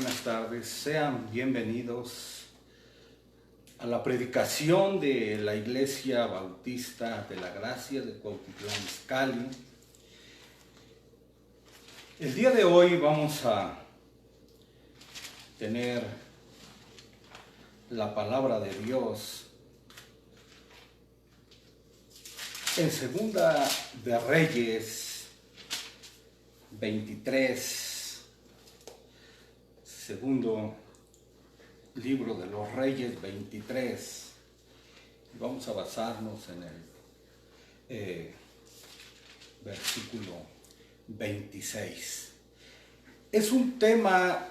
buenas tardes. Sean bienvenidos a la predicación de la Iglesia Bautista de la Gracia de Cuautitlán Izcalli. El día de hoy vamos a tener la palabra de Dios en Segunda de Reyes 23. Segundo libro de los Reyes 23. Vamos a basarnos en el versículo 26. Es un tema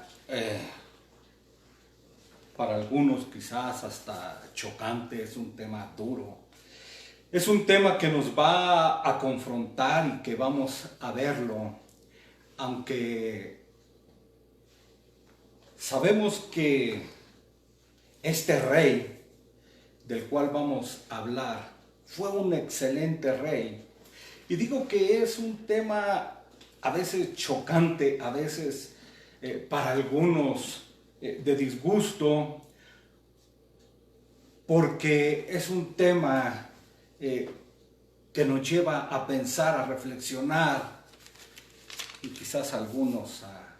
para algunos quizás hasta chocante, es un tema duro. Es un tema que nos va a confrontar y que vamos a verlo, aunque sabemos que este rey del cual vamos a hablar fue un excelente rey. Y digo que es un tema a veces chocante, a veces para algunos de disgusto, porque es un tema que nos lleva a pensar, a reflexionar y quizás algunos a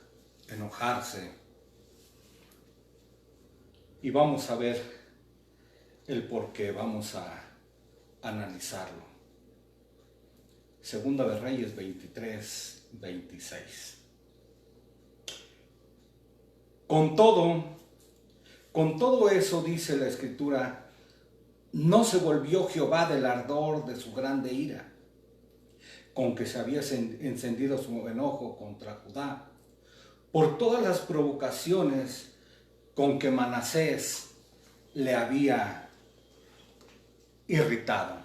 enojarse. Y vamos a ver el por qué, vamos a analizarlo. Segunda de Reyes 23, 26. Con todo eso, dice la Escritura, no se volvió Jehová del ardor de su grande ira, con que se había encendido su enojo contra Judá, por todas las provocaciones con que Manasés le había irritado.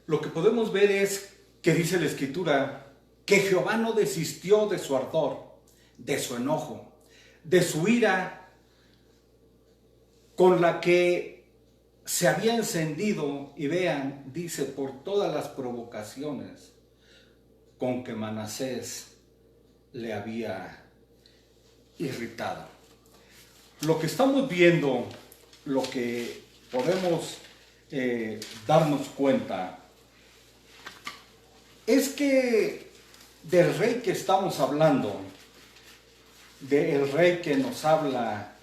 Lo que podemos ver es que dice la Escritura que Jehová no desistió de su ardor, de su enojo, de su ira con la que se había encendido, y vean, dice, por todas las provocaciones con que Manasés le había irritado. Lo que estamos viendo, lo que podemos darnos cuenta, es que del rey que estamos hablando, del rey que nos habla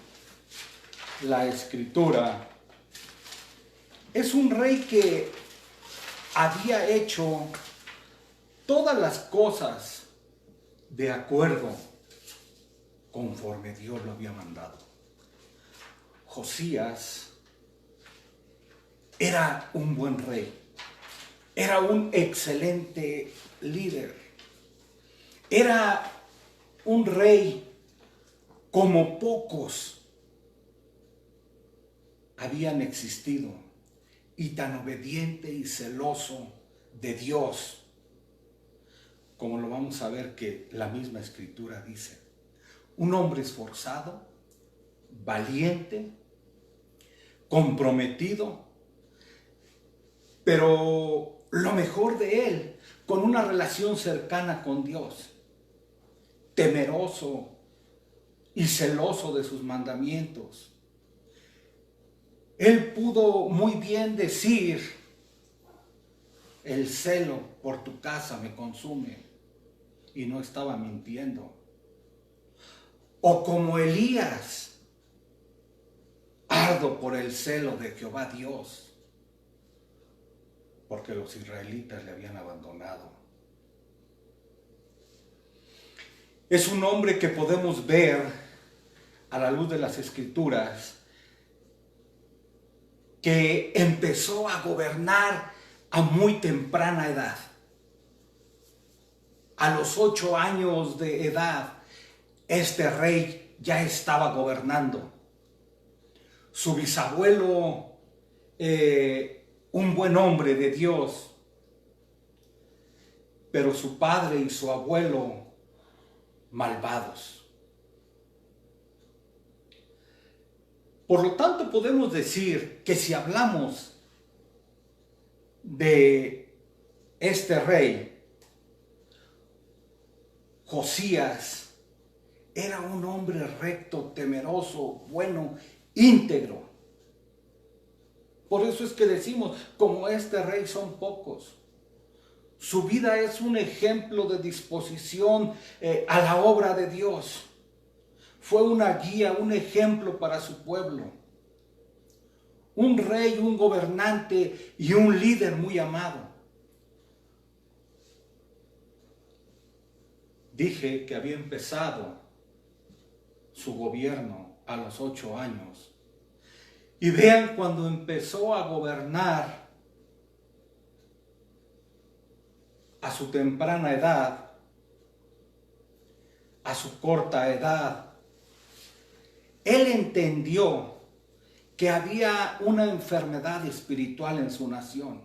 la Escritura, es un rey que había hecho todas las cosas de acuerdo conforme Dios lo había mandado. Josías era un buen rey, era un excelente líder, era un rey como pocos habían existido, y tan obediente y celoso de Dios, como lo vamos a ver que la misma Escritura dice. Un hombre esforzado, valiente, comprometido, pero lo mejor de él, con una relación cercana con Dios, temeroso y celoso de sus mandamientos. Él pudo muy bien decir: el celo por tu casa me consume, y no estaba mintiendo. O como Elías: ardo por el celo de Jehová Dios, porque los israelitas le habían abandonado. Es un hombre que podemos ver a la luz de las Escrituras que empezó a gobernar a muy temprana edad. A los 8 años de edad, este rey ya estaba gobernando. Su bisabuelo, un buen hombre de Dios, pero su padre y su abuelo, malvados. Por lo tanto, podemos decir que si hablamos de este rey, Josías era un hombre recto, temeroso, bueno, íntegro. Por eso es que decimos, como este rey son pocos. Su vida es un ejemplo de disposición a la obra de Dios. Fue una guía, un ejemplo para su pueblo. Un rey, un gobernante y un líder muy amado. Dije que había empezado su gobierno a los 8 años. Y vean cuando empezó a gobernar a su temprana edad, a su corta edad, él entendió que había una enfermedad espiritual en su nación.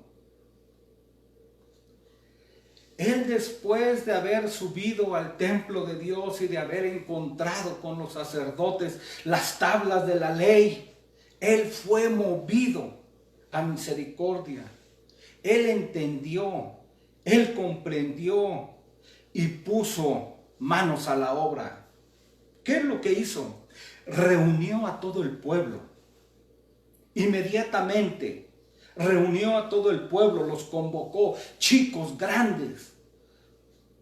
Él, después de haber subido al templo de Dios y de haber encontrado con los sacerdotes las tablas de la ley, él fue movido a misericordia. Él entendió, él comprendió y puso manos a la obra. ¿Qué es lo que hizo? Reunió a todo el pueblo. Inmediatamente reunió a todo el pueblo, los convocó, chicos, grandes,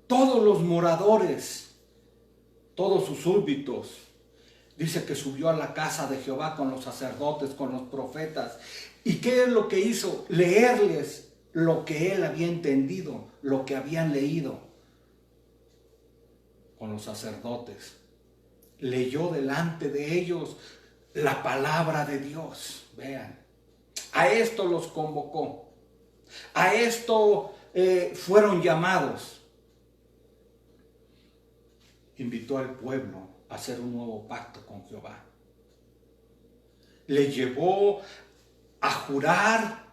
todos los moradores, todos sus súbditos. Dice que subió a la casa de Jehová con los sacerdotes, con los profetas. ¿Y qué es lo que hizo? Leerles lo que él había entendido, lo que habían leído con los sacerdotes. Leyó delante de ellos la palabra de Dios. Vean, a esto los convocó. A esto fueron llamados. Invitó al pueblo a hacer un nuevo pacto con Jehová. Le llevó a jurar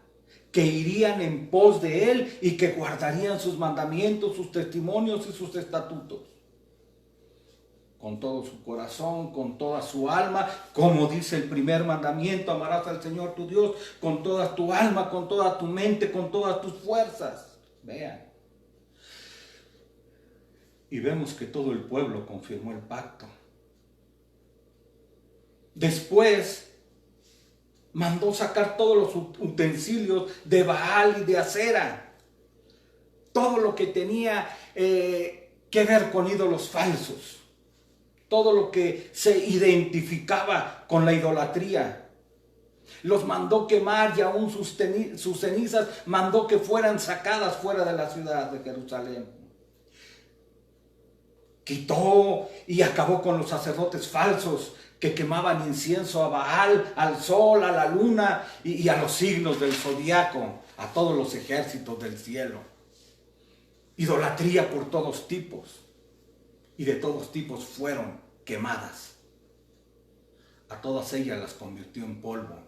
que irían en pos de él y que guardarían sus mandamientos, sus testimonios y sus estatutos. Con todo su corazón, con toda su alma, como dice el primer mandamiento, amarás al Señor tu Dios con toda tu alma, con toda tu mente, con todas tus fuerzas. Vean. Y vemos que todo el pueblo confirmó el pacto. Después mandó sacar todos los utensilios de Baal y de Acera. Todo lo que tenía que ver con ídolos falsos. Todo lo que se identificaba con la idolatría. Los mandó quemar y aún sus cenizas mandó que fueran sacadas fuera de la ciudad de Jerusalén. Quitó y acabó con los sacerdotes falsos que quemaban incienso a Baal, al sol, a la luna y a los signos del zodiaco, a todos los ejércitos del cielo. Idolatría por todos tipos. Y de todos tipos fueron quemadas. A todas ellas las convirtió en polvo.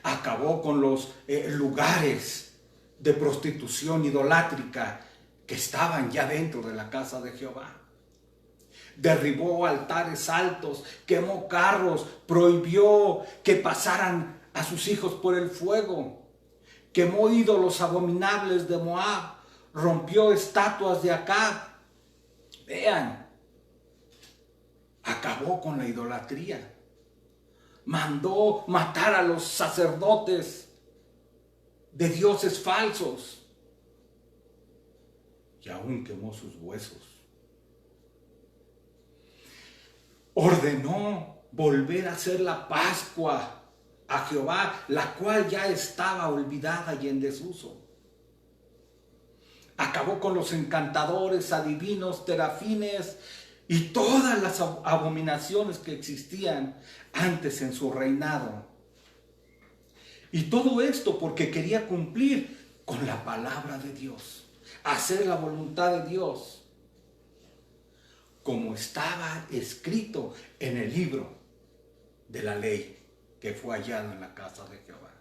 Acabó con los lugares de prostitución idolátrica que estaban ya dentro de la casa de Jehová. Derribó altares altos, quemó carros, prohibió que pasaran a sus hijos por el fuego. Quemó ídolos abominables de Moab, rompió estatuas de Acab. Vean, acabó con la idolatría. Mandó matar a los sacerdotes de dioses falsos. Y aún quemó sus huesos. Ordenó volver a hacer la Pascua a Jehová, la cual ya estaba olvidada y en desuso. Acabó con los encantadores, adivinos, terafines y todas las abominaciones que existían antes en su reinado. Y todo esto porque quería cumplir con la palabra de Dios, hacer la voluntad de Dios, como estaba escrito en el libro de la ley que fue hallado en la casa de Jehová.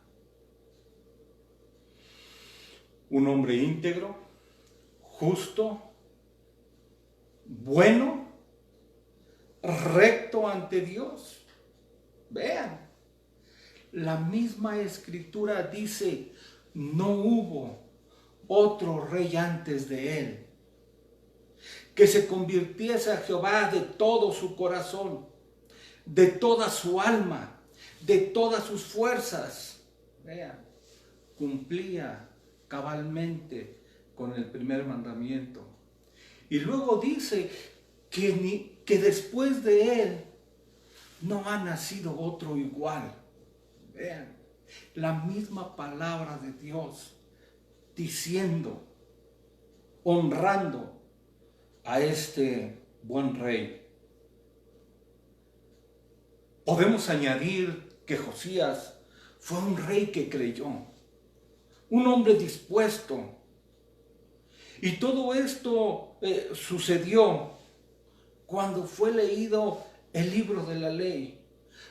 Un hombre íntegro, justo, bueno, recto ante Dios. Vean, la misma escritura dice, no hubo otro rey antes de él que se convirtiese a Jehová de todo su corazón, de toda su alma, de todas sus fuerzas. Vean, cumplía cabalmente con el primer mandamiento. Y luego dice que después de él no ha nacido otro igual. Vean, la misma palabra de Dios diciendo, honrando a este buen rey. Podemos añadir que Josías fue un rey que creyó, un hombre dispuesto. Y todo esto sucedió cuando fue leído el libro de la ley.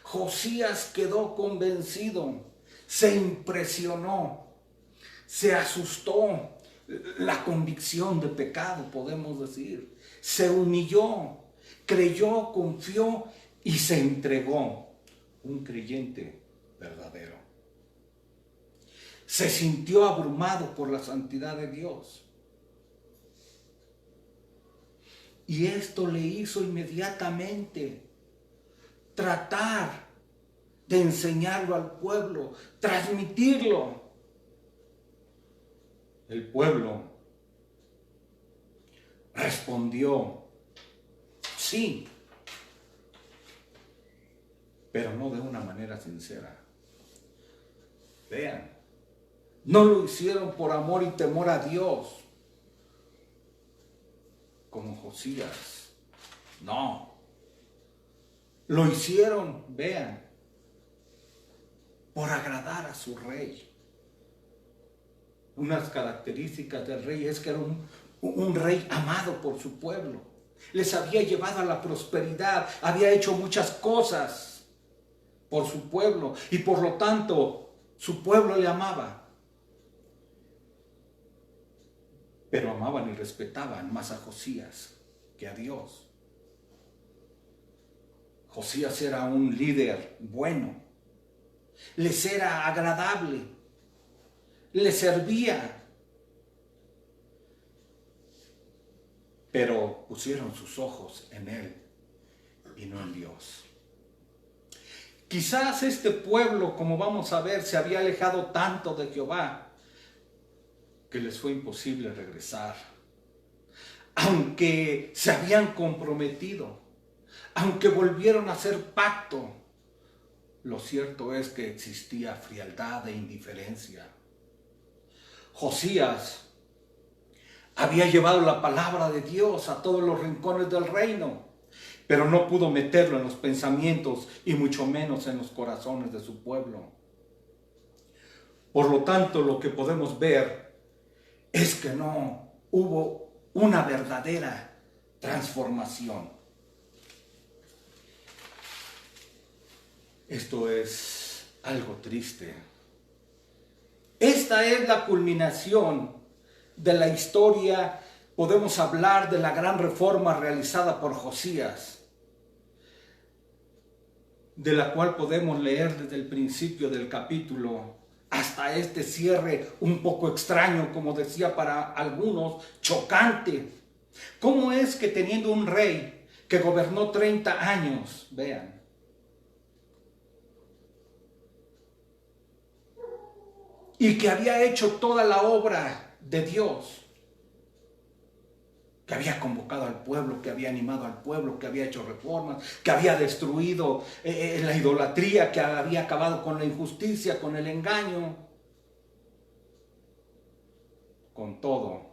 Josías quedó convencido, se impresionó, se asustó, la convicción de pecado, podemos decir. Se humilló, creyó, confió y se entregó. Un creyente verdadero. Se sintió abrumado por la santidad de Dios. Y esto le hizo inmediatamente tratar de enseñarlo al pueblo, transmitirlo. El pueblo respondió, sí, pero no de una manera sincera. Vean, no lo hicieron por amor y temor a Dios, como Josías. No. Lo hicieron, vean, por agradar a su rey. Unas características del rey es que era un rey amado por su pueblo. Les había llevado a la prosperidad, había hecho muchas cosas por su pueblo y por lo tanto su pueblo le amaba. Pero amaban y respetaban más a Josías que a Dios. Josías era un líder bueno, les era agradable, les servía, pero pusieron sus ojos en él y no en Dios. Quizás este pueblo, como vamos a ver, se había alejado tanto de Jehová que les fue imposible regresar. Aunque se habían comprometido, aunque volvieron a hacer pacto, lo cierto es que existía frialdad e indiferencia. Josías había llevado la palabra de Dios a todos los rincones del reino, pero no pudo meterlo en los pensamientos y mucho menos en los corazones de su pueblo. Por lo tanto, lo que podemos ver es que no hubo una verdadera transformación. Esto es algo triste. Esta es la culminación de la historia. Podemos hablar de la gran reforma realizada por Josías, de la cual podemos leer desde el principio del capítulo hasta este cierre un poco extraño, como decía para algunos, chocante. ¿Cómo es que teniendo un rey que gobernó 30 años, vean, y que había hecho toda la obra de Dios, que había convocado al pueblo, que había animado al pueblo, que había hecho reformas, que había destruido la idolatría, que había acabado con la injusticia, con el engaño? Con todo,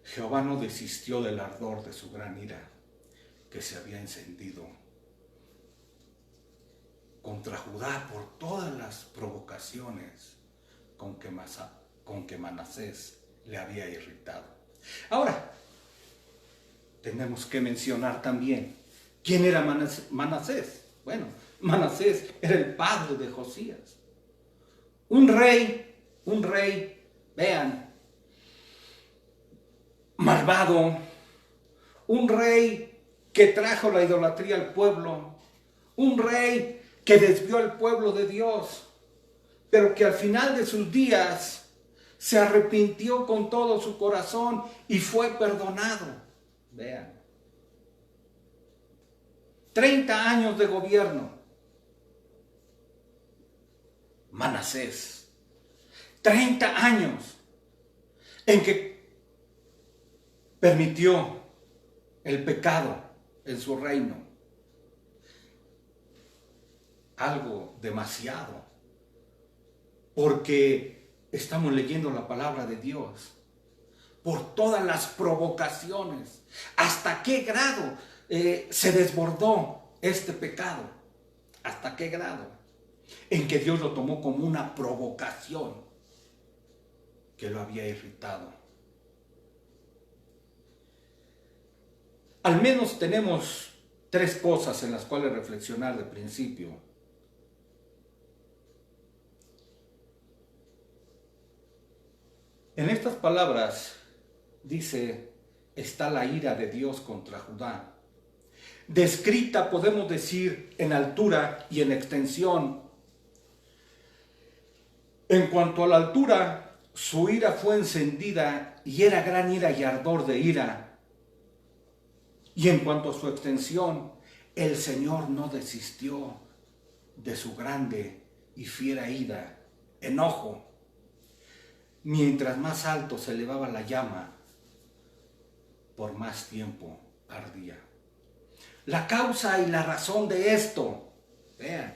Jehová no desistió del ardor de su gran ira que se había encendido contra Judá por todas las provocaciones con que Manasés le había irritado. Ahora, tenemos que mencionar también quién era Manasés. Bueno, Manasés era el padre de Josías. Un rey, vean, malvado, un rey que trajo la idolatría al pueblo, un rey que desvió al pueblo de Dios, pero que al final de sus días se arrepintió con todo su corazón y fue perdonado. Vean. 30 años de gobierno. Manasés. 30 años en que permitió el pecado en su reino. Algo demasiado. Porque estamos leyendo la palabra de Dios. Por todas las provocaciones. ¿Hasta qué grado se desbordó este pecado? ¿Hasta qué grado? En que Dios lo tomó como una provocación que lo había irritado. Al menos tenemos 3 cosas en las cuales reflexionar de principio. En estas palabras dice, está la ira de Dios contra Judá. Descrita, podemos decir, en altura y en extensión. En cuanto a la altura, su ira fue encendida y era gran ira y ardor de ira. Y en cuanto a su extensión, el Señor no desistió de su grande y fiera ira, enojo. Mientras más alto se elevaba la llama, por más tiempo ardía. La causa y la razón de esto, vean,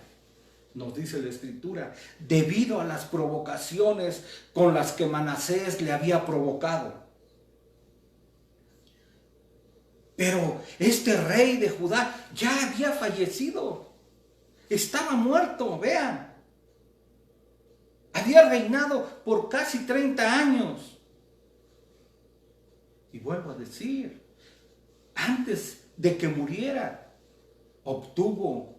nos dice la Escritura, debido a las provocaciones con las que Manasés le había provocado. Pero este rey de Judá ya había fallecido, estaba muerto, vean. Había reinado por casi 30 años. Y vuelvo a decir, antes de que muriera, obtuvo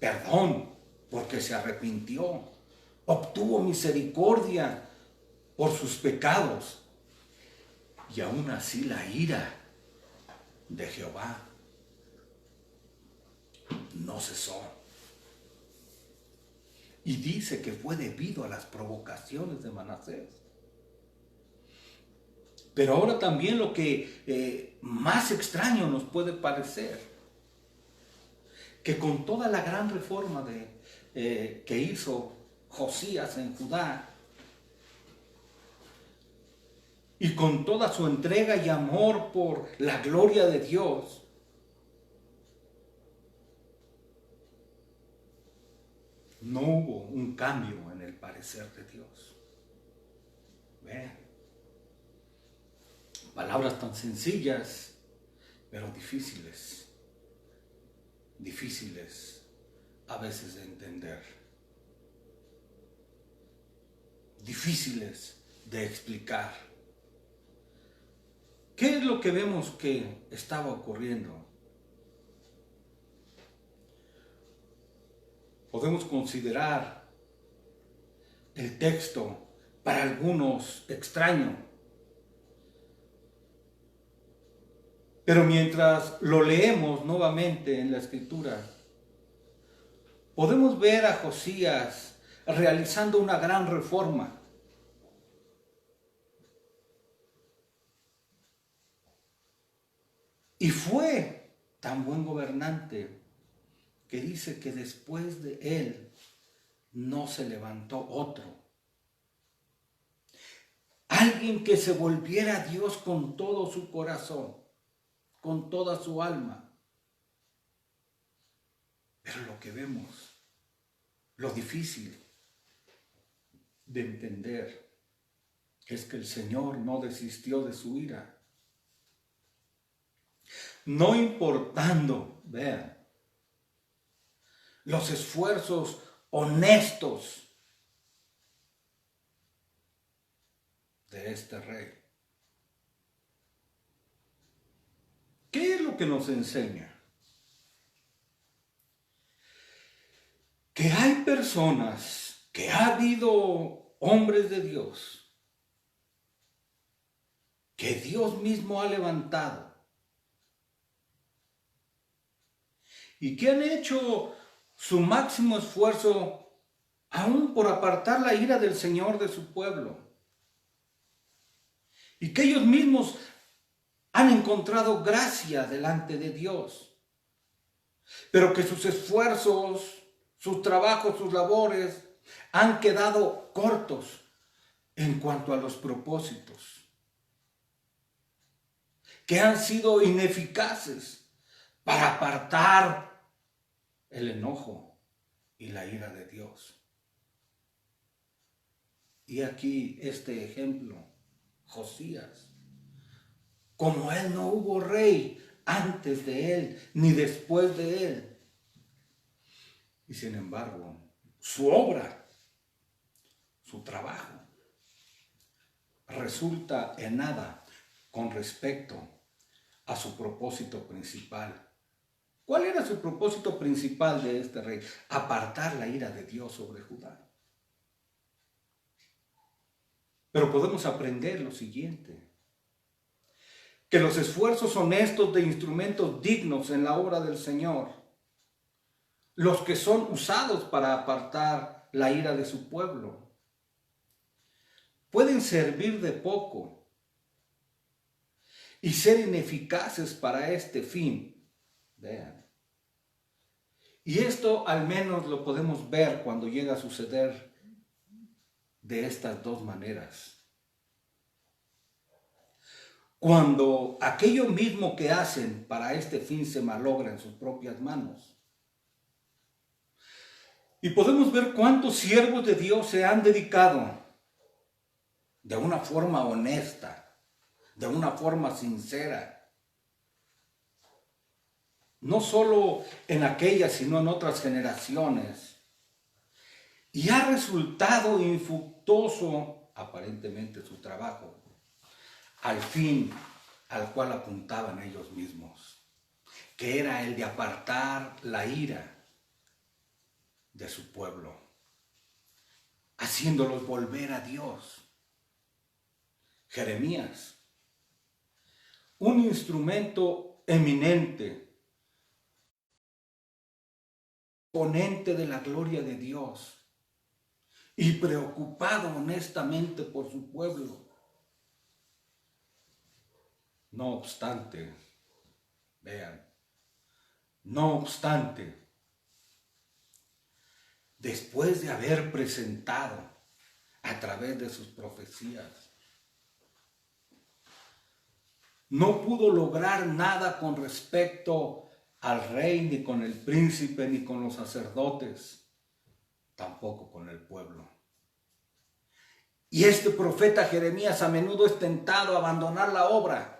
perdón porque se arrepintió, obtuvo misericordia por sus pecados. Y aún así la ira de Jehová no cesó. Y dice que fue debido a las provocaciones de Manasés. Pero ahora también lo que más extraño nos puede parecer, que con toda la gran reforma que hizo Josías en Judá, y con toda su entrega y amor por la gloria de Dios, no hubo un cambio en el parecer de Dios. Vean, palabras tan sencillas, pero difíciles a veces de entender, difíciles de explicar. ¿Qué es lo que vemos que estaba ocurriendo? Podemos considerar el texto para algunos extraño, pero mientras lo leemos nuevamente en la Escritura, podemos ver a Josías realizando una gran reforma. Y fue tan buen gobernante que dice que después de él no se levantó otro. Alguien que se volviera a Dios con todo su corazón, con toda su alma. Pero lo que vemos, lo difícil de entender, es que el Señor no desistió de su ira. No importando, vean, los esfuerzos honestos de este rey. ¿Qué es lo que nos enseña? Que hay personas, que ha habido hombres de Dios, que Dios mismo ha levantado y que han hecho su máximo esfuerzo aún por apartar la ira del Señor de su pueblo. Y que ellos mismos han han encontrado gracia delante de Dios, pero que sus esfuerzos, sus trabajos, sus labores han quedado cortos en cuanto a los propósitos, que han sido ineficaces para apartar el enojo y la ira de Dios. Y aquí este ejemplo, Josías. Como él no hubo rey antes de él ni después de él. Y sin embargo, su obra, su trabajo, resulta en nada con respecto a su propósito principal. ¿Cuál era su propósito principal de este rey? Apartar la ira de Dios sobre Judá. Pero podemos aprender lo siguiente: que los esfuerzos honestos de instrumentos dignos en la obra del Señor, los que son usados para apartar la ira de su pueblo, pueden servir de poco y ser ineficaces para este fin. Vean. Y esto al menos lo podemos ver cuando llega a suceder de estas dos maneras. Cuando aquello mismo que hacen para este fin se malogra en sus propias manos. Y podemos ver cuántos siervos de Dios se han dedicado de una forma honesta, de una forma sincera, no solo en aquellas, sino en otras generaciones. Y ha resultado infructuoso, aparentemente, su trabajo, al fin al cual apuntaban ellos mismos, que era el de apartar la ira de su pueblo, haciéndolos volver a Dios. Jeremías, un instrumento eminente, ponente de la gloria de Dios y preocupado honestamente por su pueblo. No obstante, vean, no obstante, después de haber presentado a través de sus profecías, no pudo lograr nada con respecto al rey, ni con el príncipe, ni con los sacerdotes, tampoco con el pueblo. Y este profeta Jeremías a menudo es tentado a abandonar la obra,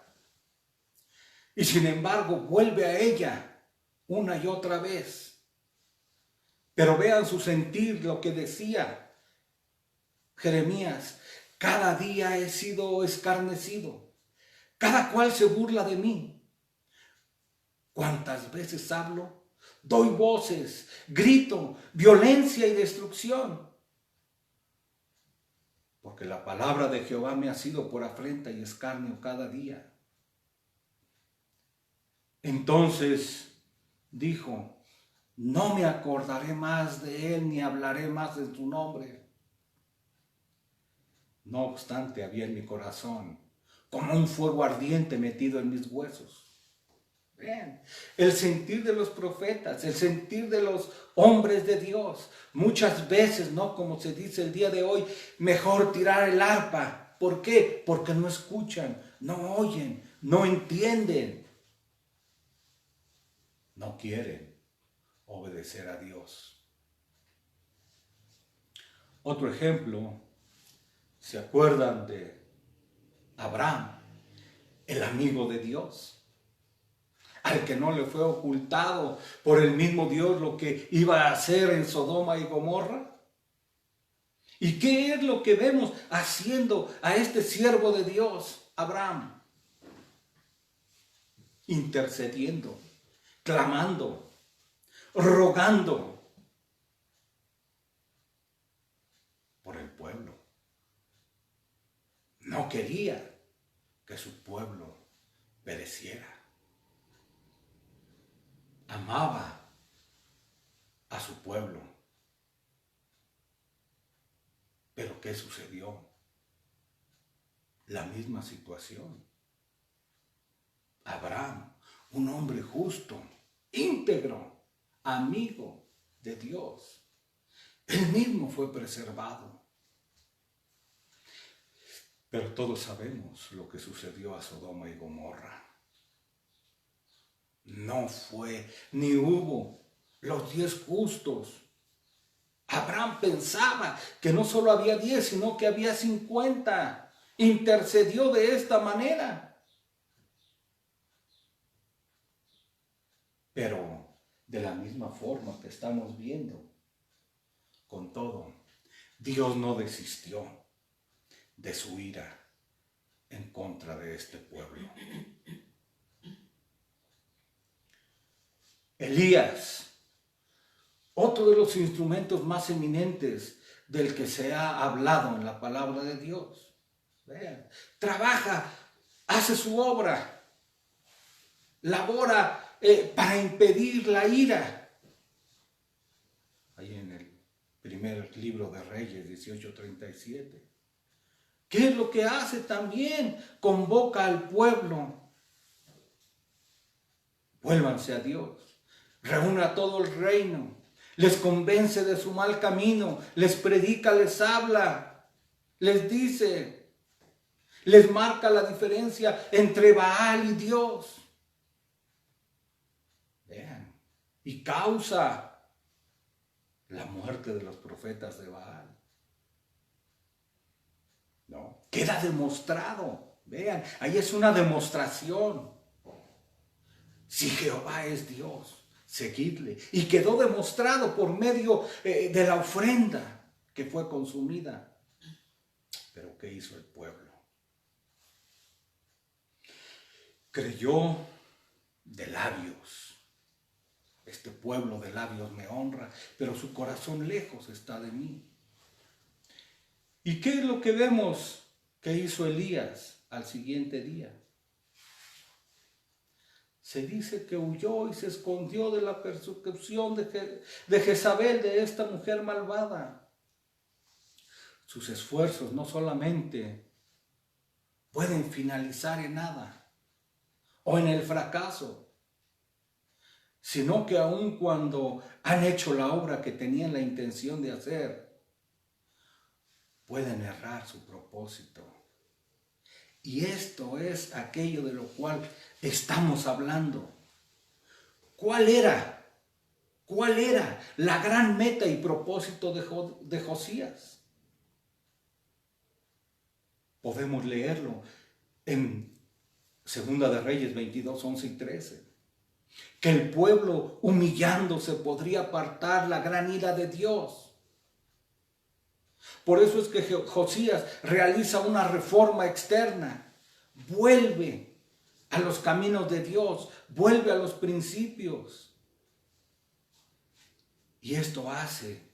y sin embargo vuelve a ella una y otra vez. Pero vean su sentir, lo que decía Jeremías: cada día he sido escarnecido, cada cual se burla de mí. ¿Cuántas veces hablo? Doy voces, grito, violencia y destrucción. Porque la palabra de Jehová me ha sido por afrenta y escarnio cada día. Entonces dijo: no me acordaré más de él, ni hablaré más en su nombre. No obstante, había en mi corazón como un fuego ardiente metido en mis huesos. Vean, el sentir de los profetas, el sentir de los hombres de Dios. Muchas veces, ¿no? Como se dice el día de hoy, mejor tirar el arpa. ¿Por qué? Porque no escuchan, no oyen, no entienden, no quieren obedecer a Dios. Otro ejemplo, ¿se acuerdan de Abraham, el amigo de Dios? Al que no le fue ocultado por el mismo Dios lo que iba a hacer en Sodoma y Gomorra. ¿Y qué es lo que vemos haciendo a este siervo de Dios, Abraham? Intercediendo, clamando, rogando por el pueblo. No quería que su pueblo pereciera. Amaba a su pueblo. Pero ¿qué sucedió? La misma situación. Abraham, un hombre justo, íntegro, amigo de Dios, él mismo fue preservado. Pero todos sabemos lo que sucedió a Sodoma y Gomorra. No fue, ni hubo los 10 justos. Abraham pensaba que no solo había 10, sino que había 50. Intercedió de esta manera. Pero de la misma forma que estamos viendo, con todo, Dios no desistió de su ira en contra de este pueblo. Elías, otro de los instrumentos más eminentes del que se ha hablado en la palabra de Dios. Vean, trabaja, hace su obra, labora para impedir la ira. Ahí en el primer libro de Reyes 18:37. ¿Qué es lo que hace también? Convoca al pueblo. Vuélvanse a Dios. Reúne a todo el reino. Les convence de su mal camino. Les predica, les habla. Les dice. Les marca la diferencia entre Baal y Dios. Vean. Y causa la muerte de los profetas de Baal. ¿No? Queda demostrado. Vean, ahí es una demostración. Si Jehová es Dios, seguidle. Y quedó demostrado por medio de la ofrenda que fue consumida. Pero ¿qué hizo el pueblo? Creyó de labios. Este pueblo de labios me honra, pero su corazón lejos está de mí. ¿Y qué es lo que vemos que hizo Elías al siguiente día? Se dice que huyó y se escondió de la persecución de Jezabel, de esta mujer malvada. Sus esfuerzos no solamente pueden finalizar en nada o en el fracaso, sino que aun cuando han hecho la obra que tenían la intención de hacer, pueden errar su propósito. Y esto es aquello de lo cual estamos hablando. ¿Cuál era la gran meta y propósito de Josías? Podemos leerlo en Segunda de Reyes 22, 11 y 13. Que el pueblo humillándose podría apartar la gran ira de Dios. Por eso es que Josías realiza una reforma externa, vuelve a los caminos de Dios, vuelve a los principios. Y esto hace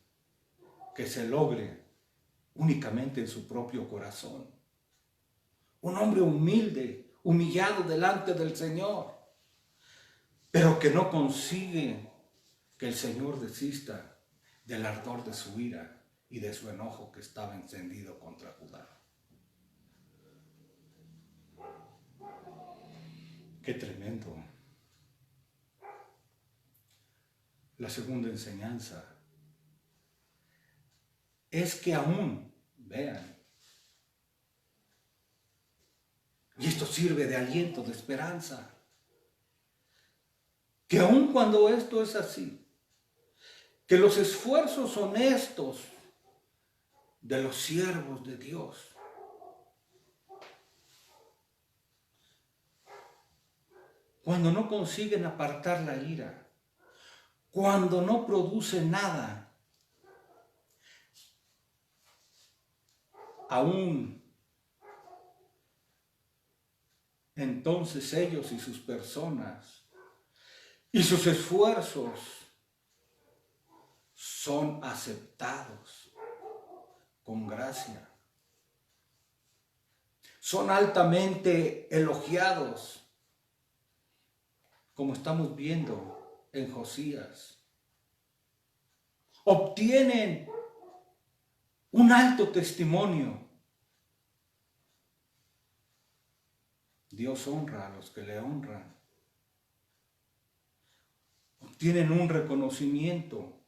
que se logre únicamente en su propio corazón. Un hombre humilde, humillado delante del Señor, pero que no consigue que el Señor desista del ardor de su ira y de su enojo que estaba encendido contra Judá. Qué tremendo. La segunda enseñanza es que aún, vean, y esto sirve de aliento, de esperanza, que aún cuando esto es así, que los esfuerzos honestos de los siervos de Dios cuando no consiguen apartar la ira, cuando no produce nada, aún entonces ellos y sus personas y sus esfuerzos son aceptados con gracia. Son altamente elogiados, como estamos viendo en Josías. Obtienen un alto testimonio. Dios honra a los que le honran. Obtienen un reconocimiento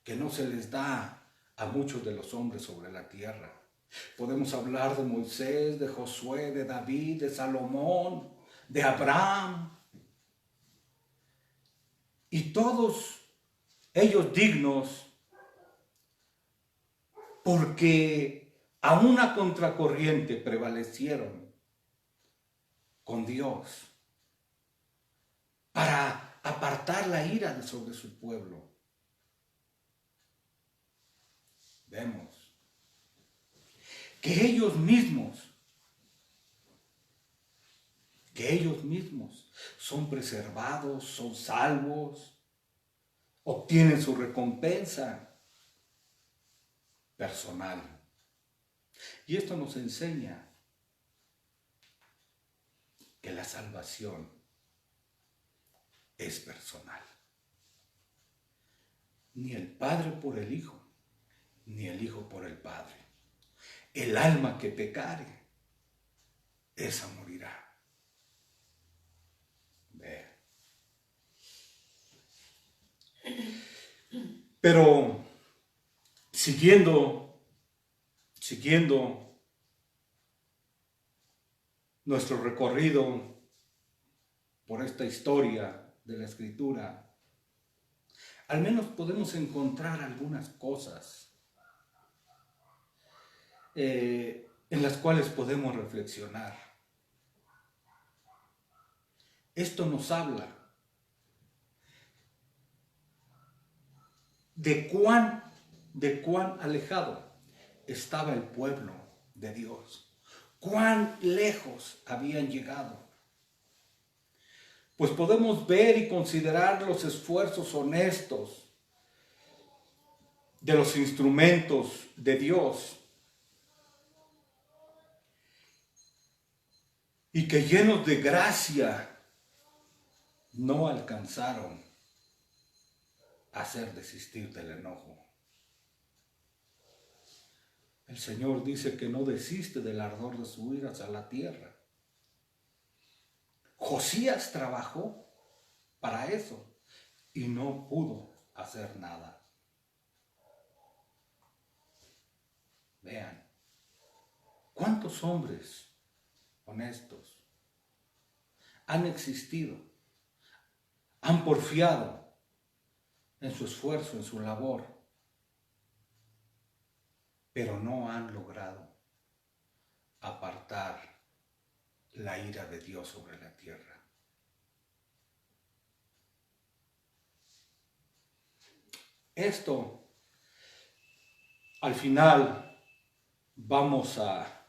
que no se les da a muchos de los hombres sobre la tierra. Podemos hablar de Moisés, de Josué, de David, de Salomón, de Abraham. Y todos ellos dignos porque a una contracorriente prevalecieron con Dios para apartar la ira de sobre su pueblo. Vemos que ellos mismos son preservados, son salvos, obtienen su recompensa personal. Y esto nos enseña que la salvación es personal. Ni el Padre por el Hijo, ni el Hijo por el Padre. El alma que pecare, esa morirá. Ve. Pero siguiendo nuestro recorrido por esta historia de la Escritura, al menos podemos encontrar algunas cosas en las cuales podemos reflexionar. Esto nos habla de cuán alejado estaba el pueblo de Dios, cuán lejos habían llegado. Pues podemos ver y considerar los esfuerzos honestos de los instrumentos de Dios, y que llenos de gracia no alcanzaron a hacer desistir del enojo. El Señor dice que no desiste del ardor de su ira hacia la tierra. Josías trabajó para eso y no pudo hacer nada. Vean, ¿cuántos hombres honestos han existido, han porfiado en su esfuerzo, en su labor, pero no han logrado apartar la ira de Dios sobre la tierra? Esto, al final, vamos a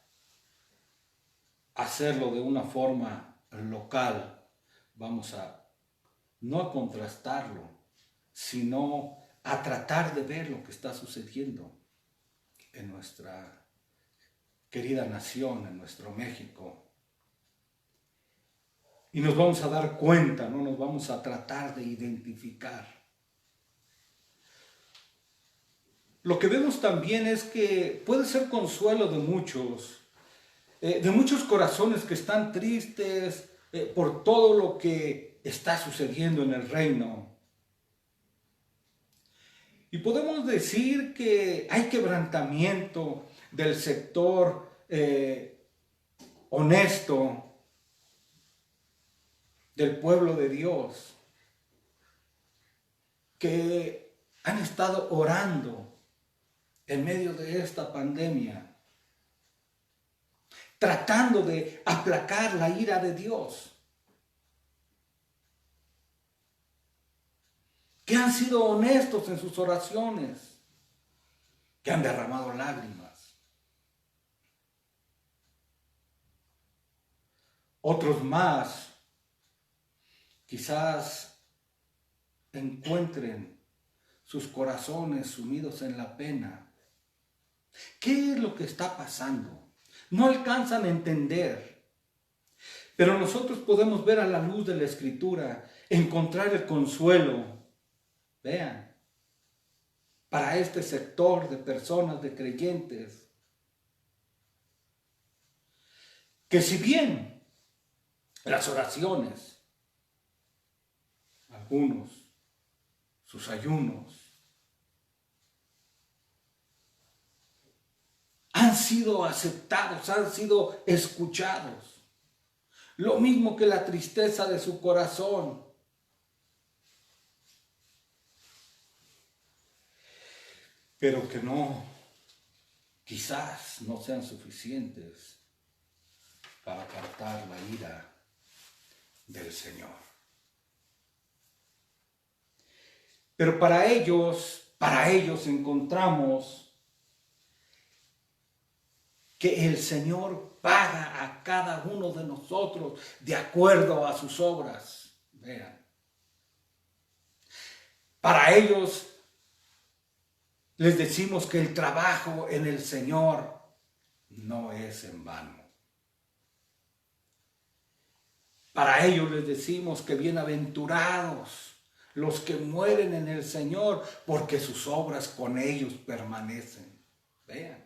hacerlo de una forma local. Vamos a no a contrastarlo, sino a tratar de ver lo que está sucediendo en nuestra querida nación, en nuestro México. Y nos vamos a dar cuenta, no nos vamos a tratar de identificar. Lo que vemos también es que puede ser consuelo de muchos corazones que están tristes por todo lo que está sucediendo en el reino. Y podemos decir que hay quebrantamiento del sector honesto del pueblo de Dios, que han estado orando en medio de esta pandemia, tratando de aplacar la ira de Dios, que han sido honestos en sus oraciones, que han derramado lágrimas. Otros más quizás encuentren sus corazones sumidos en la pena. ¿Qué es lo que está pasando? No alcanzan a entender. Pero nosotros podemos ver a la luz de la Escritura, encontrar el consuelo. Vean, para este sector de personas, de creyentes, que si bien las oraciones, algunos, sus ayunos, han sido aceptados, han sido escuchados. Lo mismo que la tristeza de su corazón. Pero que no, quizás no sean suficientes para apartar la ira del Señor. Pero para ellos encontramos que el Señor paga a cada uno de nosotros de acuerdo a sus obras. Vean. Para ellos les decimos que el trabajo en el Señor no es en vano. Para ellos les decimos que bienaventurados los que mueren en el Señor, porque sus obras con ellos permanecen. Vean,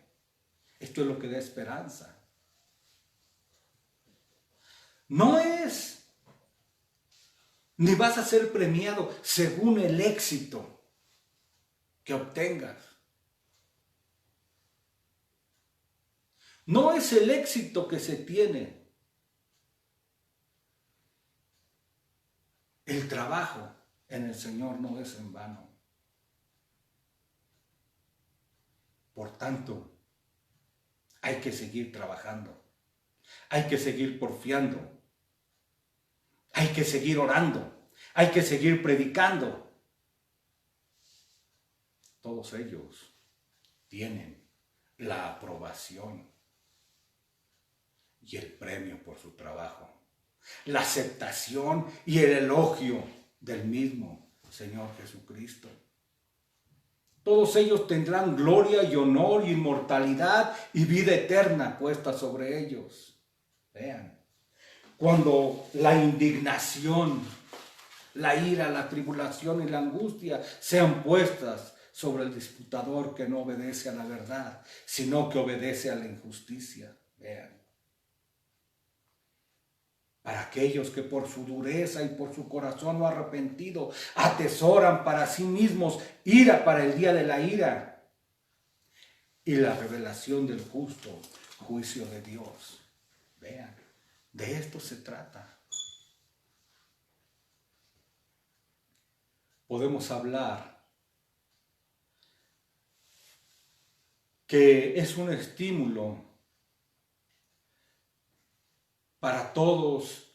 esto es lo que da esperanza. No es, ni vas a ser premiado según el éxito que obtengas. No es el éxito que se tiene. El trabajo en el Señor no es en vano. Por tanto, hay que seguir trabajando. Hay que seguir porfiando. Hay que seguir orando. Hay que seguir predicando. Todos ellos tienen la aprobación y el premio por su trabajo, la aceptación y el elogio del mismo Señor Jesucristo. Todos ellos tendrán gloria y honor y inmortalidad y vida eterna puesta sobre ellos. Vean, cuando la indignación, la ira, la tribulación y la angustia sean puestas sobre el disputador que no obedece a la verdad, sino que obedece a la injusticia. Vean. Para aquellos que por su dureza y por su corazón no arrepentido atesoran para sí mismos ira para el día de la ira y la revelación del justo juicio de Dios. Vean, de esto se trata. Podemos hablar que es un estímulo para todos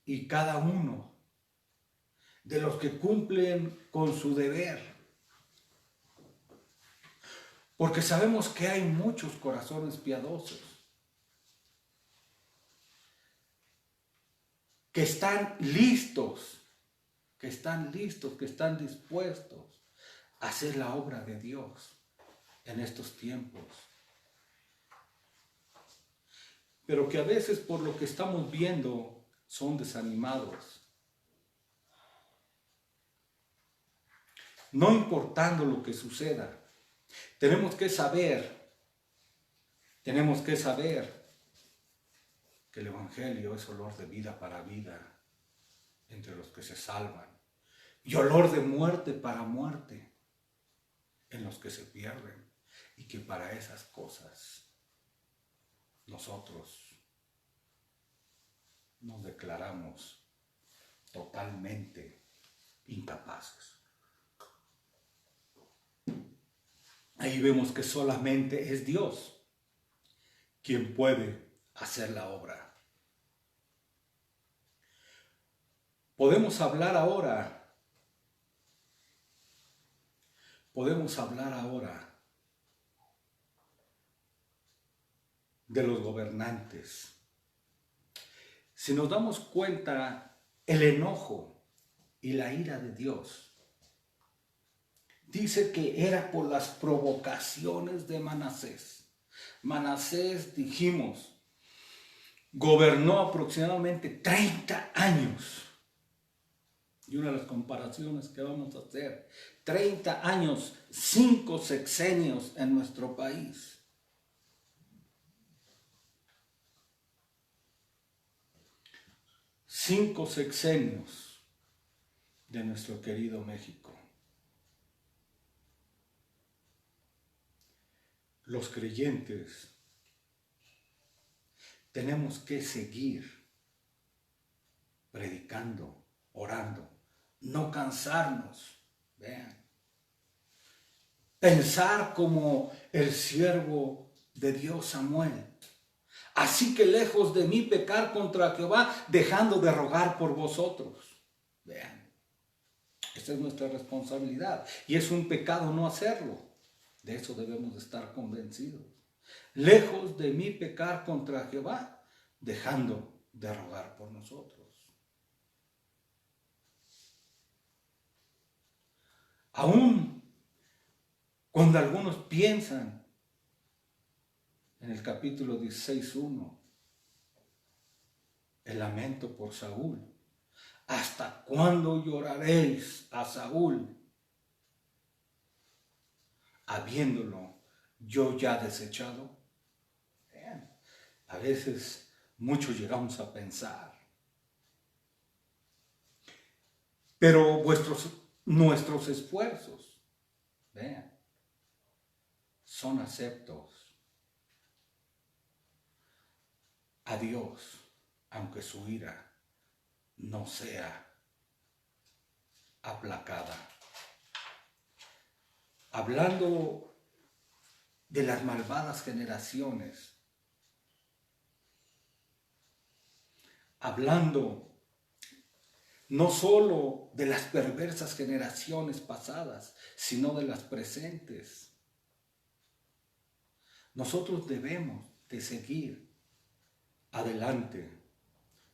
y cada uno de los que cumplen con su deber. Porque sabemos que hay muchos corazones piadosos que están listos, que están dispuestos a hacer la obra de Dios en estos tiempos. Pero que a veces por lo que estamos viendo son desanimados. No importando lo que suceda, tenemos que saber que el Evangelio es olor de vida para vida entre los que se salvan y olor de muerte para muerte en los que se pierden, y que para esas cosas nosotros nos declaramos totalmente incapaces. Ahí vemos que solamente es Dios quien puede hacer la obra. Podemos hablar ahora de los gobernantes. Si nos damos cuenta, el enojo y la ira de Dios dice que era por las provocaciones de Manasés. Manasés, dijimos, gobernó aproximadamente 30 años. Y una de las comparaciones que vamos a hacer, 30 años, 5 sexenios en nuestro país. 5 sexenios de nuestro querido México. Los creyentes tenemos que seguir predicando, orando, no cansarnos. Vean, pensar como el siervo de Dios Samuel. Así que lejos de mí pecar contra Jehová, dejando de rogar por vosotros. Vean, esta es nuestra responsabilidad y es un pecado no hacerlo. De eso debemos de estar convencidos. Lejos de mí pecar contra Jehová, dejando de rogar por nosotros. Aún cuando algunos piensan en el capítulo 16:1, el lamento por Saúl. ¿Hasta cuándo lloraréis a Saúl? Habiéndolo yo ya desechado. Vean, a veces muchos llegamos a pensar. Pero nuestros esfuerzos, vean, son aceptos a Dios, aunque su ira no sea aplacada. Hablando de las malvadas generaciones, hablando no solo de las perversas generaciones pasadas, sino de las presentes, nosotros debemos de seguir adelante.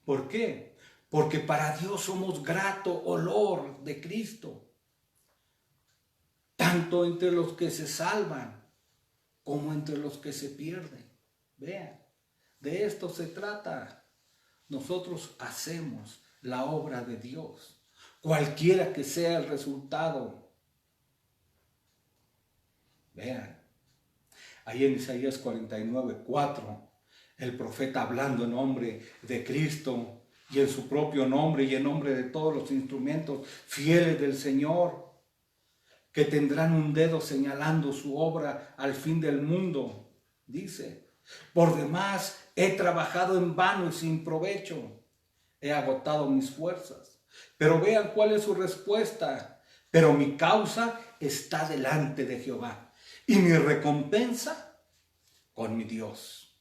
¿Por qué? Porque para Dios somos grato olor de Cristo, tanto entre los que se salvan como entre los que se pierden. Vean, de esto se trata. Nosotros hacemos la obra de Dios, cualquiera que sea el resultado. Vean, ahí en Isaías 49:4, el profeta hablando en nombre de Cristo y en su propio nombre y en nombre de todos los instrumentos fieles del Señor, que tendrán un dedo señalando su obra al fin del mundo. Dice, por demás he trabajado en vano y sin provecho, he agotado mis fuerzas. Pero vean cuál es su respuesta. Pero mi causa está delante de Jehová y mi recompensa con mi Dios.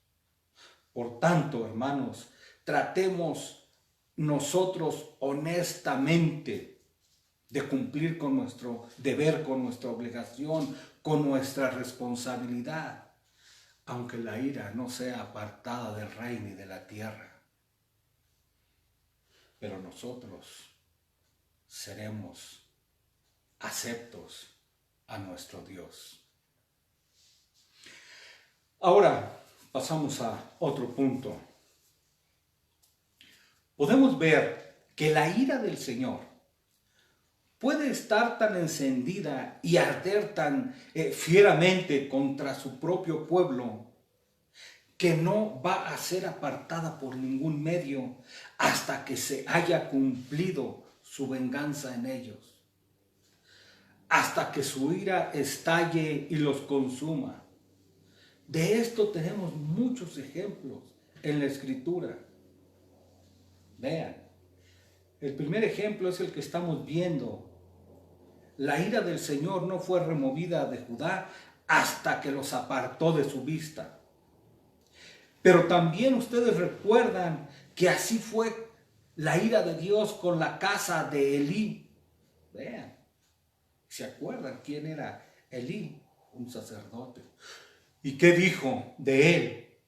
Por tanto, hermanos, tratemos nosotros honestamente de cumplir con nuestro deber, con nuestra obligación, con nuestra responsabilidad, aunque la ira no sea apartada del rey ni de la tierra. Pero nosotros seremos aceptos a nuestro Dios. Ahora pasamos a otro punto. Podemos ver que la ira del Señor puede estar tan encendida y arder tan fieramente contra su propio pueblo que no va a ser apartada por ningún medio hasta que se haya cumplido su venganza en ellos, hasta que su ira estalle y los consuma. De esto tenemos muchos ejemplos en la Escritura. Vean, el primer ejemplo es el que estamos viendo. La ira del Señor no fue removida de Judá hasta que los apartó de su vista. Pero también ustedes recuerdan que así fue la ira de Dios con la casa de Elí. Vean, ¿se acuerdan quién era Elí? Un sacerdote. ¿Y qué dijo de él?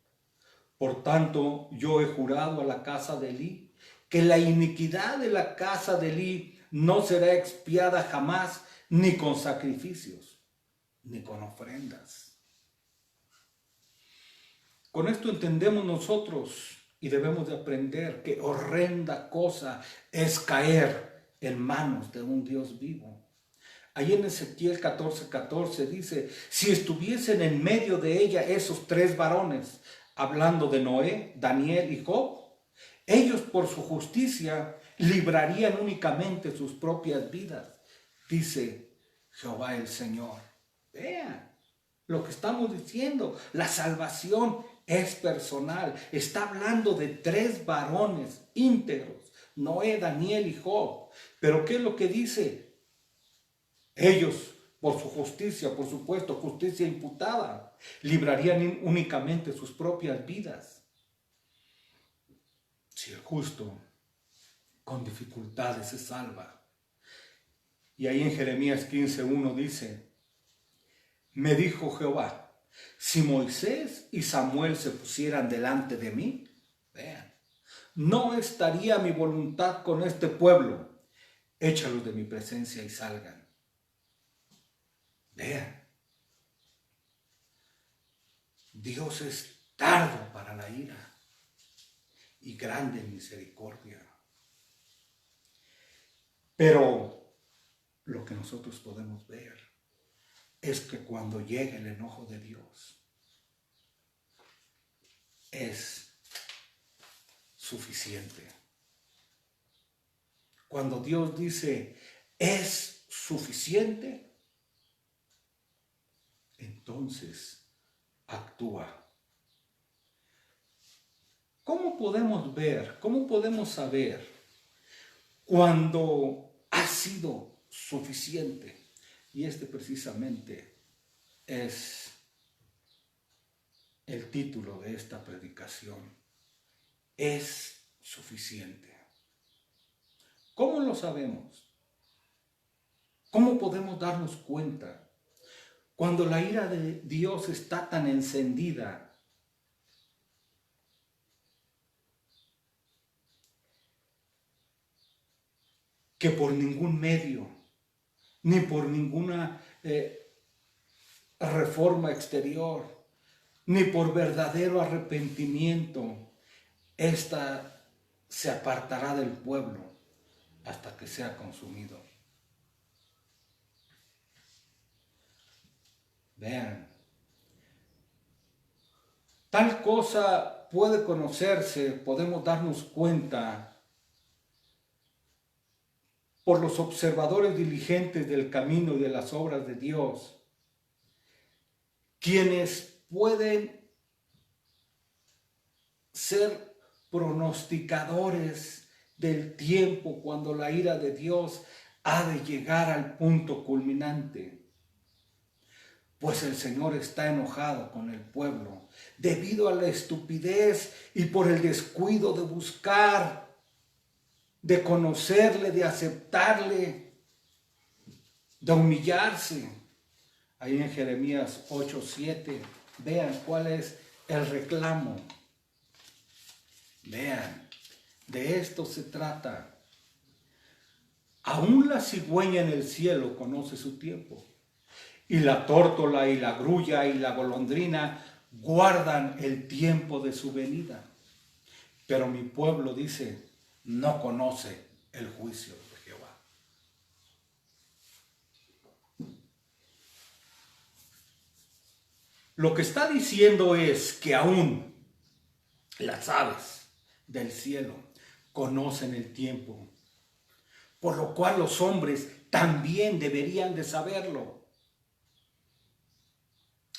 Por tanto, yo he jurado a la casa de Elí que la iniquidad de la casa de Elí no será expiada jamás, ni con sacrificios, ni con ofrendas. Con esto entendemos nosotros y debemos de aprender que horrenda cosa es caer en manos de un Dios vivo. Ahí en Ezequiel 14:14 dice, si estuviesen en medio de ella esos 3 varones, hablando de Noé, Daniel y Job, Ellos por su justicia librarían únicamente sus propias vidas, dice Jehová el Señor. Vean lo que estamos diciendo. La salvación es personal. Está hablando de 3 varones íntegros: Noé, Daniel y Job. Pero ¿qué es lo que dice? Ellos, por su justicia, por supuesto, justicia imputada, librarían únicamente sus propias vidas. Si el justo con dificultades se salva. Y ahí en Jeremías 15:1 dice: me dijo Jehová, si Moisés y Samuel se pusieran delante de mí, vean, no estaría mi voluntad con este pueblo. Échalos de mi presencia y salgan. Vean, Dios es tardo para la ira y grande en misericordia. Pero lo que nosotros podemos ver es que cuando llegue el enojo de Dios, es suficiente. Cuando Dios dice es suficiente, entonces actúa. ¿Cómo podemos ver, cómo podemos saber cuando ha sido suficiente? Y este precisamente es el título de esta predicación. Es suficiente. ¿Cómo lo sabemos? ¿Cómo podemos darnos cuenta cuando la ira de Dios está tan encendida que por ningún medio, ni por ninguna reforma exterior, ni por verdadero arrepentimiento, ésta se apartará del pueblo hasta que sea consumido? Vean, tal cosa puede conocerse, podemos darnos cuenta por los observadores diligentes del camino y de las obras de Dios, quienes pueden ser pronosticadores del tiempo cuando la ira de Dios ha de llegar al punto culminante. Pues el Señor está enojado con el pueblo debido a la estupidez y por el descuido de buscar, de conocerle, de aceptarle, de humillarse. Ahí en Jeremías 8:7, vean cuál es el reclamo. Vean, de esto se trata. Aún la cigüeña en el cielo conoce su tiempo, y la tórtola y la grulla y la golondrina guardan el tiempo de su venida. Pero mi pueblo, dice, no conoce el juicio de Jehová. Lo que está diciendo es que aún las aves del cielo conocen el tiempo, por lo cual los hombres también deberían de saberlo.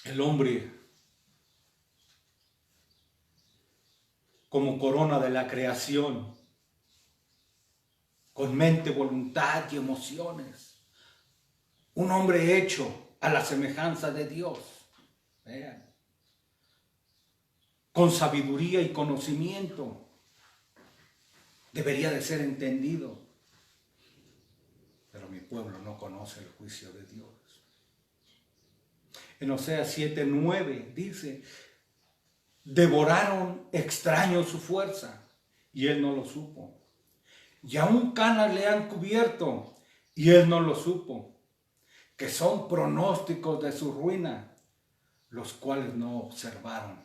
El hombre, como corona de la creación, con mente, voluntad y emociones, un hombre hecho a la semejanza de Dios, vean, con sabiduría y conocimiento, debería de ser entendido. Pero mi pueblo no conoce el juicio de Dios. En Oseas 7:9 dice: devoraron extraños su fuerza, y él no lo supo. Y aún canas le han cubierto, y él no lo supo. Que son pronósticos de su ruina, los cuales no observaron.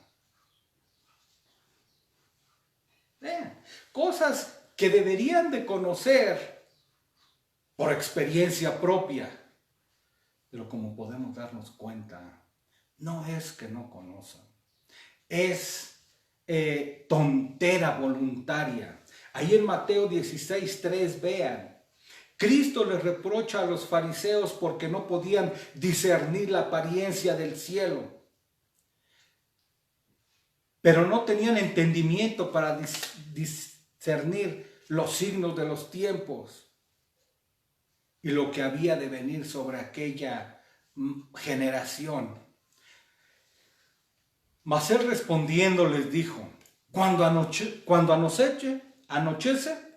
Vean, cosas que deberían de conocer por experiencia propia. Pero como podemos darnos cuenta, no es que no conozcan, es tontera voluntaria. Ahí en Mateo 16:3 vean. Cristo les reprocha a los fariseos porque no podían discernir la apariencia del cielo, pero no tenían entendimiento para discernir los signos de los tiempos y lo que había de venir sobre aquella generación. Mas él respondiendo les dijo: cuando anochece,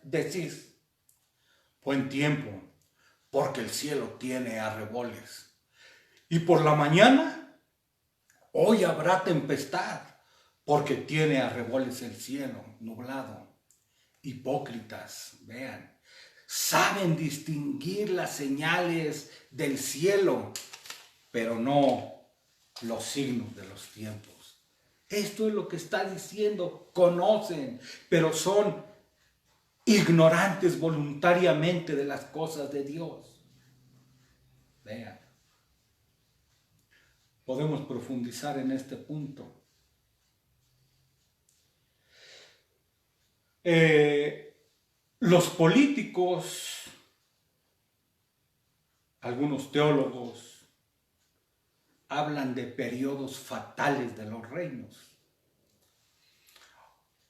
decís, buen tiempo, porque el cielo tiene arreboles. Y por la mañana, hoy habrá tempestad, porque tiene arreboles el cielo, nublado. Hipócritas, vean, saben distinguir las señales del cielo, pero no los signos de los tiempos. Esto es lo que está diciendo, conocen, pero son ignorantes voluntariamente de las cosas de Dios. Vean, podemos profundizar en este punto. Los políticos, algunos teólogos, hablan de periodos fatales de los reinos.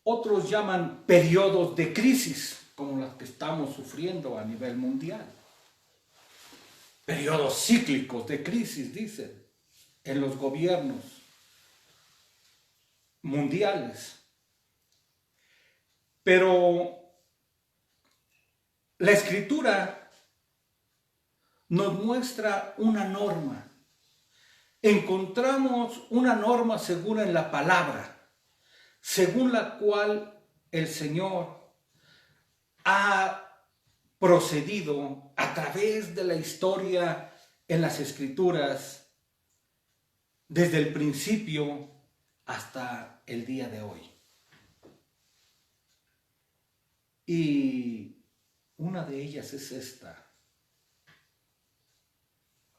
Otros llaman periodos de crisis, como las que estamos sufriendo a nivel mundial. Periodos cíclicos de crisis, dicen, en los gobiernos mundiales. Pero la Escritura nos muestra una norma. Encontramos una norma segura en la palabra, según la cual el Señor ha procedido a través de la historia en las Escrituras desde el principio hasta el día de hoy. Y una de ellas es esta.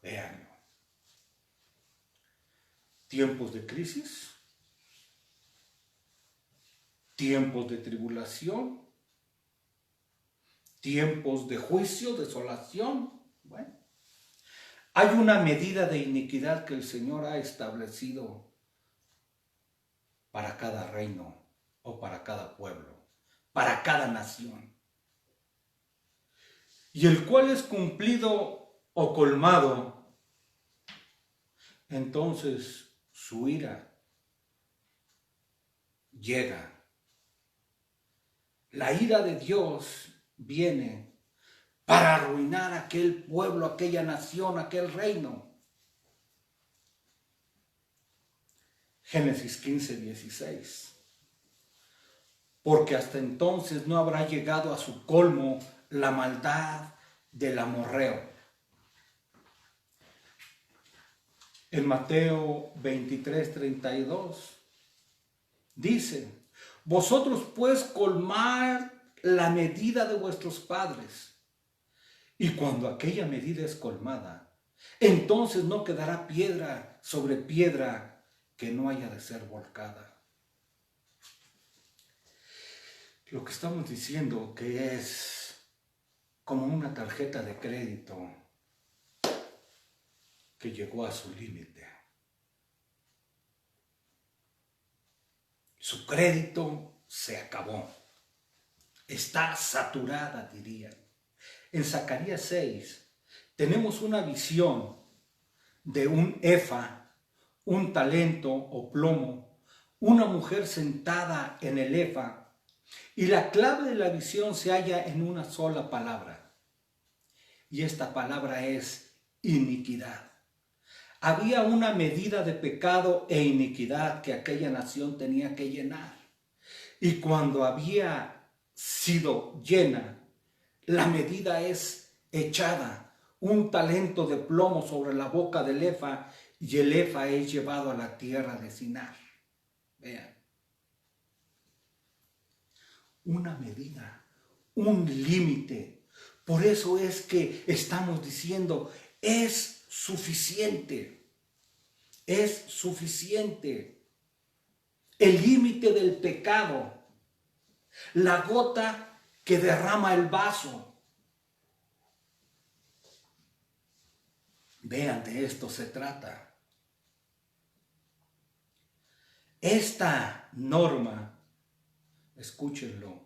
Vean. Tiempos de crisis, tiempos de tribulación, tiempos de juicio, desolación. Bueno, hay una medida de iniquidad que el Señor ha establecido para cada reino o para cada pueblo, para cada nación, y el cual es cumplido o colmado, entonces su ira llega. La ira de Dios viene para arruinar aquel pueblo, aquella nación, aquel reino. Génesis 15:16. Porque hasta entonces no habrá llegado a su colmo la maldad del amorreo. En Mateo 23:32 dice: vosotros pues colmad la medida de vuestros padres, y cuando aquella medida es colmada, entonces no quedará piedra sobre piedra que no haya de ser volcada. Lo que estamos diciendo que es como una tarjeta de crédito que llegó a su límite. Su crédito se acabó. Está saturada, dirían. En Zacarías 6 tenemos una visión de un efa, un talento o plomo, una mujer sentada en el efa, y la clave de la visión se halla en una sola palabra. Y esta palabra es iniquidad. Había una medida de pecado e iniquidad que aquella nación tenía que llenar. Y cuando había sido llena, la medida es echada, un talento de plomo sobre la boca del efa, y el efa es llevado a la tierra de Sinar. Vean. Una medida, un límite. Por eso es que estamos diciendo, es suficiente. Es suficiente. el límite del pecado, la gota que derrama el vaso. Vean, de esto se trata. Esta norma, escúchenlo,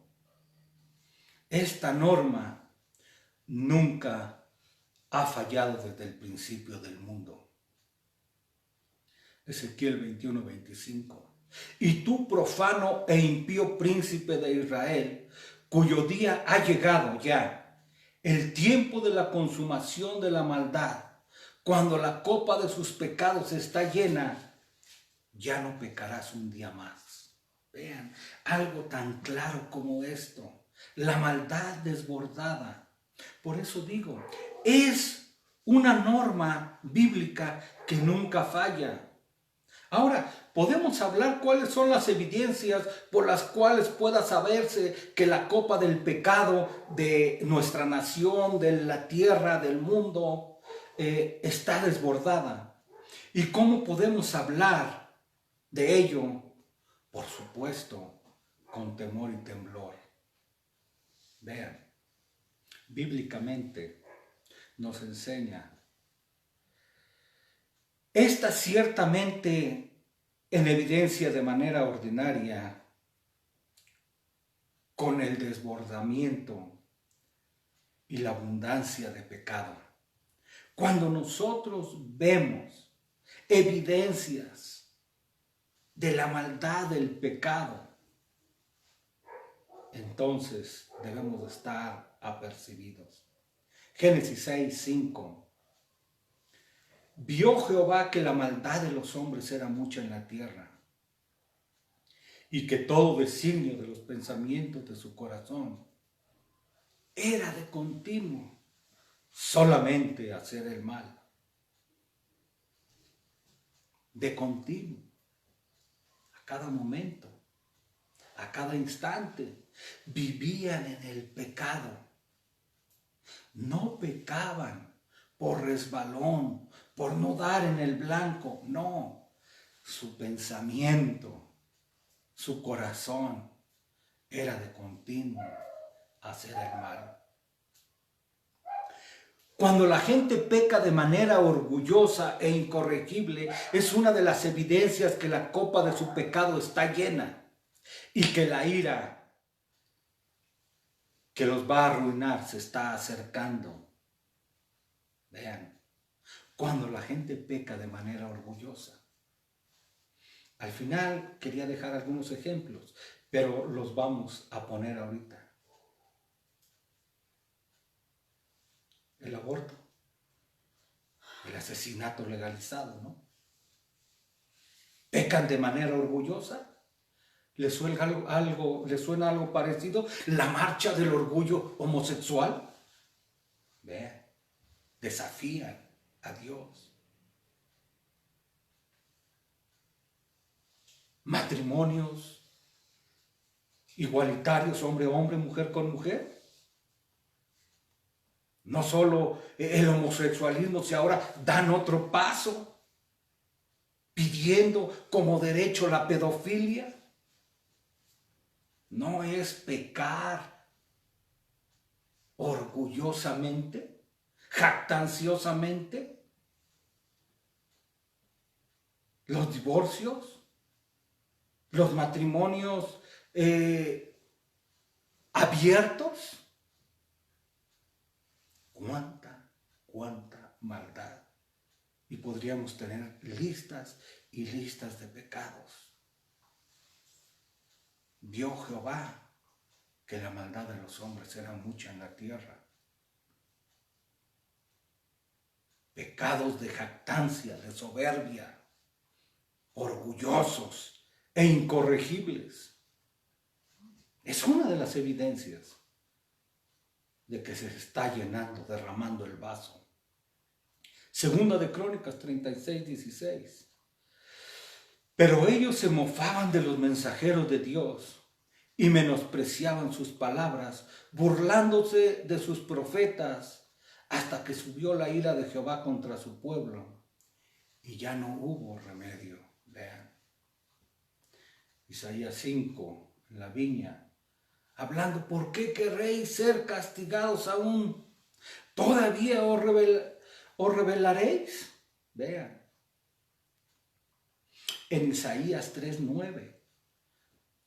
esta norma nunca ha fallado desde el principio del mundo. Ezequiel 21:25. Y tú, profano e impío príncipe de Israel, cuyo día ha llegado ya, el tiempo de la consumación de la maldad, cuando la copa de sus pecados está llena, ya no pecarás un día más. Vean, algo tan claro como esto, la maldad desbordada. Por eso digo, es una norma bíblica que nunca falla. Ahora, podemos hablar cuáles son las evidencias por las cuales pueda saberse que la copa del pecado de nuestra nación, de la tierra, del mundo, está desbordada. ¿Y cómo podemos hablar de ello? Por supuesto, con temor y temblor. Vean, bíblicamente nos enseña. Esta ciertamente en evidencia de manera ordinaria con el desbordamiento y la abundancia de pecado. Cuando nosotros vemos evidencias de la maldad del pecado, entonces debemos estar apercibidos. Génesis 6:5. Vio Jehová que la maldad de los hombres era mucha en la tierra, y que todo designio de los pensamientos de su corazón era de continuo solamente hacer el mal. De continuo, a cada momento, a cada instante, vivían en el pecado. No pecaban por resbalón, por no dar en el blanco, no. Su pensamiento, su corazón era de continuo hacer el mal. Cuando la gente peca de manera orgullosa e incorregible, es una de las evidencias que la copa de su pecado está llena y que la ira que los va a arruinar se está acercando. Vean, cuando la gente peca de manera orgullosa. Al final quería dejar algunos ejemplos, pero los vamos a poner ahorita. El aborto, el asesinato legalizado, ¿no? Pecan de manera orgullosa. ¿Les suena algo parecido? La marcha del orgullo homosexual. Vean, desafían a Dios. Matrimonios igualitarios, hombre-hombre, mujer con mujer. No solo el homosexualismo, sino ahora dan otro paso, pidiendo como derecho la pedofilia. No es pecar orgullosamente, jactanciosamente. Los divorcios, los matrimonios abiertos. Cuánta maldad. Y podríamos tener listas y listas de pecados. Vio Jehová que la maldad de los hombres era mucha en la tierra. Pecados de jactancia, de soberbia, orgullosos e incorregibles. Es una de las evidencias de que se está llenando, derramando el vaso. Segunda de Crónicas 36:16. Pero ellos se mofaban de los mensajeros de Dios y menospreciaban sus palabras, burlándose de sus profetas, hasta que subió la ira de Jehová contra su pueblo y ya no hubo remedio. Vean. Isaías 5, en la viña, hablando, ¿por qué querréis ser castigados aún? ¿Todavía os rebelaréis? Vean. En Isaías 3:9,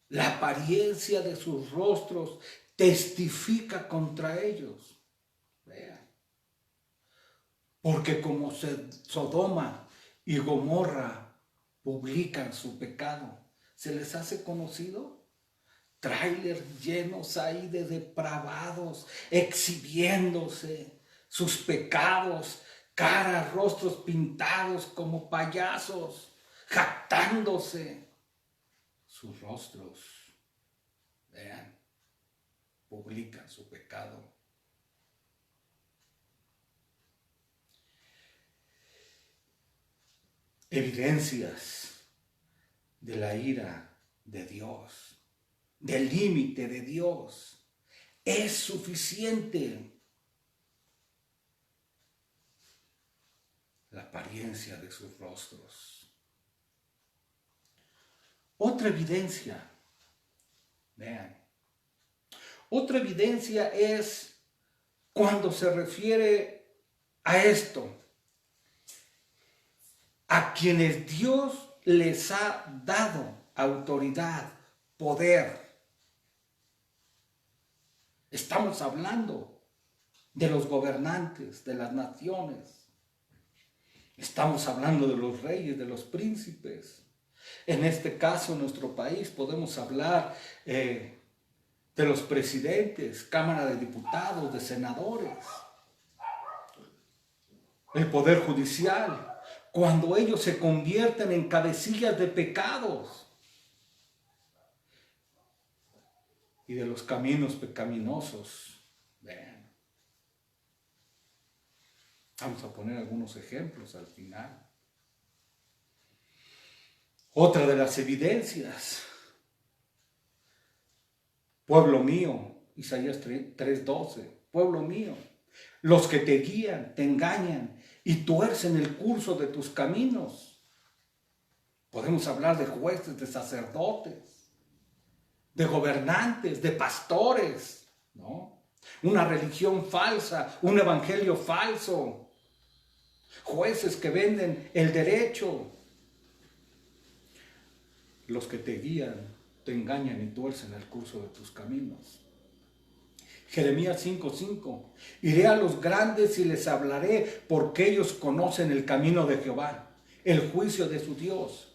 la apariencia de sus rostros testifica contra ellos. Vean. Porque como Sodoma y Gomorra publican su pecado, ¿se les hace conocido? Trailers llenos ahí de depravados, exhibiéndose sus pecados, caras, rostros pintados como payasos, jactándose sus rostros. Vean, publican su pecado. Evidencias de la ira de Dios, del límite de Dios. Es suficiente la apariencia de sus rostros. Otra evidencia, vean, otra evidencia es cuando se refiere a esto, a quienes Dios les ha dado autoridad, poder. Estamos hablando de los gobernantes, de las naciones. Estamos hablando de los reyes, de los príncipes. En este caso, en nuestro país, podemos hablar de los presidentes, Cámara de Diputados, de senadores, el Poder Judicial, cuando ellos se convierten en cabecillas de pecados y de los caminos pecaminosos. Vean. Vamos a poner algunos ejemplos al final. Otra de las evidencias. Pueblo mío, Isaías 3:12, pueblo mío, los que te guían, te engañan y tuercen el curso de tus caminos. Podemos hablar de jueces, de sacerdotes, de gobernantes, de pastores, ¿no? Una religión falsa, un evangelio falso, jueces que venden el derecho. Los que te guían, te engañan y tuercen el curso de tus caminos. Jeremías 5:5, iré a los grandes y les hablaré, porque ellos conocen el camino de Jehová, el juicio de su Dios.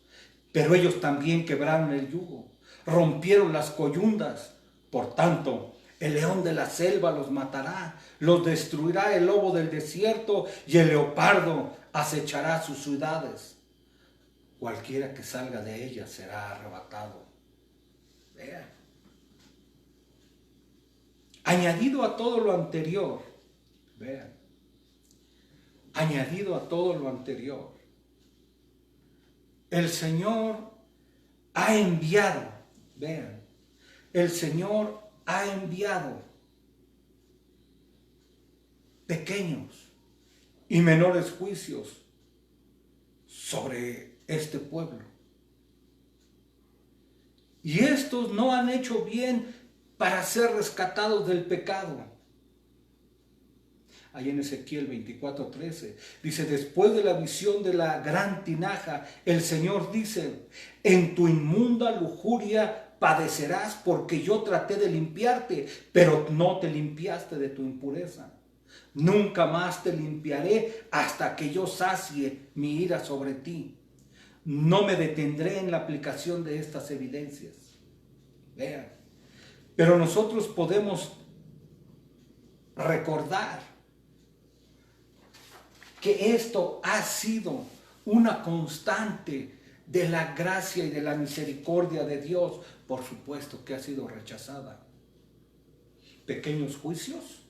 Pero ellos también quebraron el yugo, rompieron las coyundas. Por tanto, el león de la selva los matará, los destruirá el lobo del desierto y el leopardo acechará sus ciudades. Cualquiera que salga de ellas será arrebatado. Vean. Añadido a todo lo anterior, vean, añadido a todo lo anterior, el Señor ha enviado, vean, el Señor ha enviado pequeños y menores juicios sobre este pueblo. Y estos no han hecho bien para ser rescatados del pecado. Ahí en Ezequiel 24:13 dice, después de la visión de la gran tinaja, el Señor dice, en tu inmunda lujuria padecerás, porque yo traté de limpiarte, pero no te limpiaste de tu impureza. Nunca más te limpiaré hasta que yo sacie mi ira sobre ti. No me detendré en la aplicación de estas evidencias. Vean. Pero nosotros podemos recordar que esto ha sido una constante de la gracia y de la misericordia de Dios. Por supuesto que ha sido rechazada. Pequeños juicios,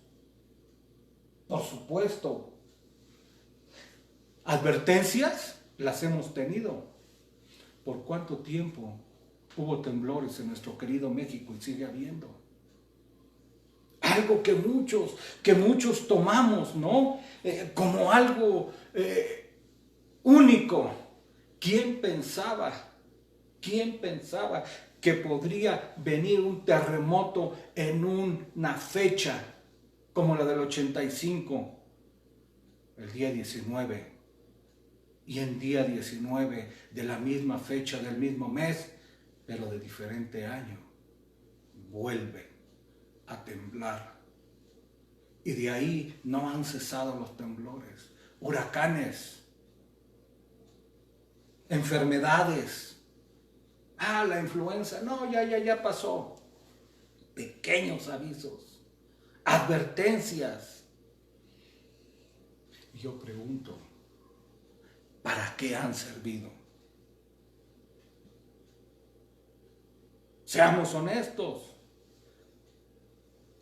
por supuesto. Advertencias, las hemos tenido. ¿Por cuánto tiempo hubo temblores en nuestro querido México y sigue habiendo? Algo que muchos tomamos, ¿no? Como algo único. ¿Quién pensaba ¿Quién pensaba que podría venir un terremoto en una fecha como la del 85, el día 19, y en día 19 de la misma fecha, del mismo mes, pero de diferente año, vuelve a temblar? Y de ahí no han cesado los temblores, huracanes, enfermedades. La influenza, no, ya pasó. Pequeños avisos, advertencias. Y yo pregunto, ¿para qué han servido? Seamos honestos.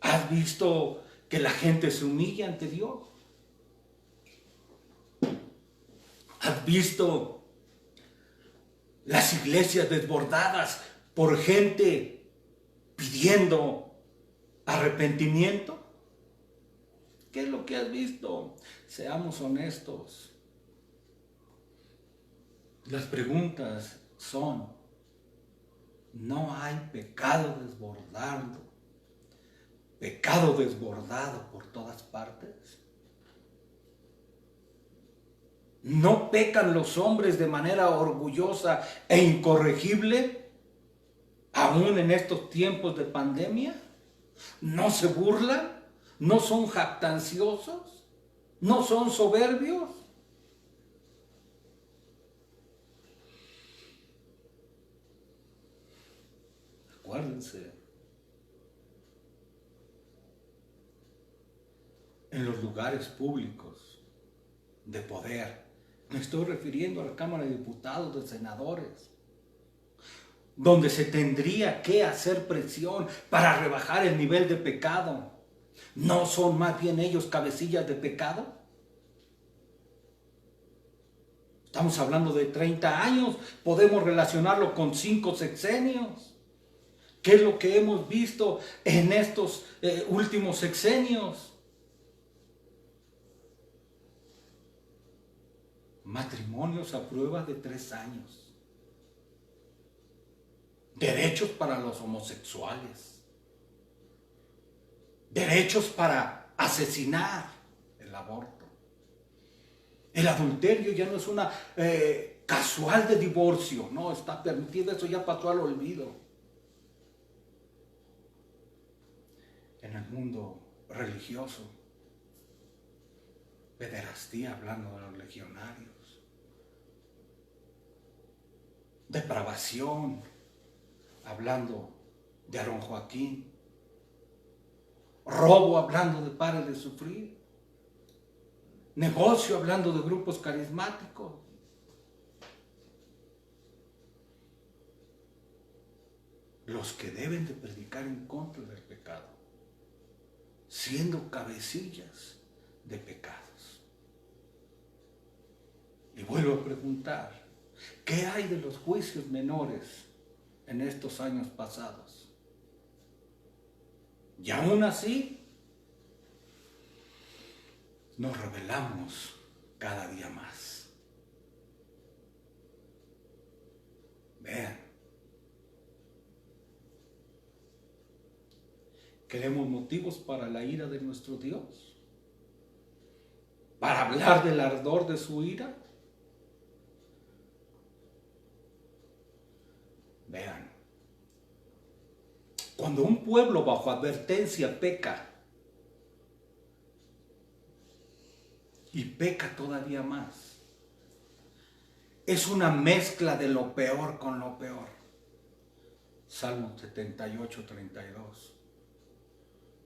¿Has visto que la gente se humilla ante Dios? ¿Has visto las iglesias desbordadas por gente pidiendo arrepentimiento? ¿Qué es lo que has visto? Seamos honestos. Las preguntas son, ¿no hay pecado desbordado por todas partes? ¿No pecan los hombres de manera orgullosa e incorregible, aún en estos tiempos de pandemia? ¿No se burlan? ¿No son jactanciosos? ¿No son soberbios? Acuérdense, en los lugares públicos de poder, me estoy refiriendo a la Cámara de Diputados, de senadores, donde se tendría que hacer presión para rebajar el nivel de pecado. ¿No son más bien ellos cabecillas de pecado? Estamos hablando de 30 años, podemos relacionarlo con 5 sexenios. ¿Qué es lo que hemos visto en estos últimos sexenios? Matrimonios a prueba de 3 años. Derechos para los homosexuales. Derechos para asesinar, el aborto. El adulterio ya no es una casual de divorcio, no, está permitido, eso ya pasó al olvido. En el mundo religioso, pederastía, hablando de los legionarios. Depravación, hablando de Aarón Joaquín. Robo, hablando de Pare de Sufrir. Negocio, hablando de grupos carismáticos. Los que deben de predicar en contra del pecado, siendo cabecillas de pecados. Y vuelvo a preguntar, ¿qué hay de los juicios menores en estos años pasados? Y aún así, nos rebelamos cada día más. Vean, ¿queremos motivos para la ira de nuestro Dios? ¿Para hablar del ardor de su ira? Vean, cuando un pueblo bajo advertencia peca, y peca todavía más, es una mezcla de lo peor con lo peor. Salmo 78, 32,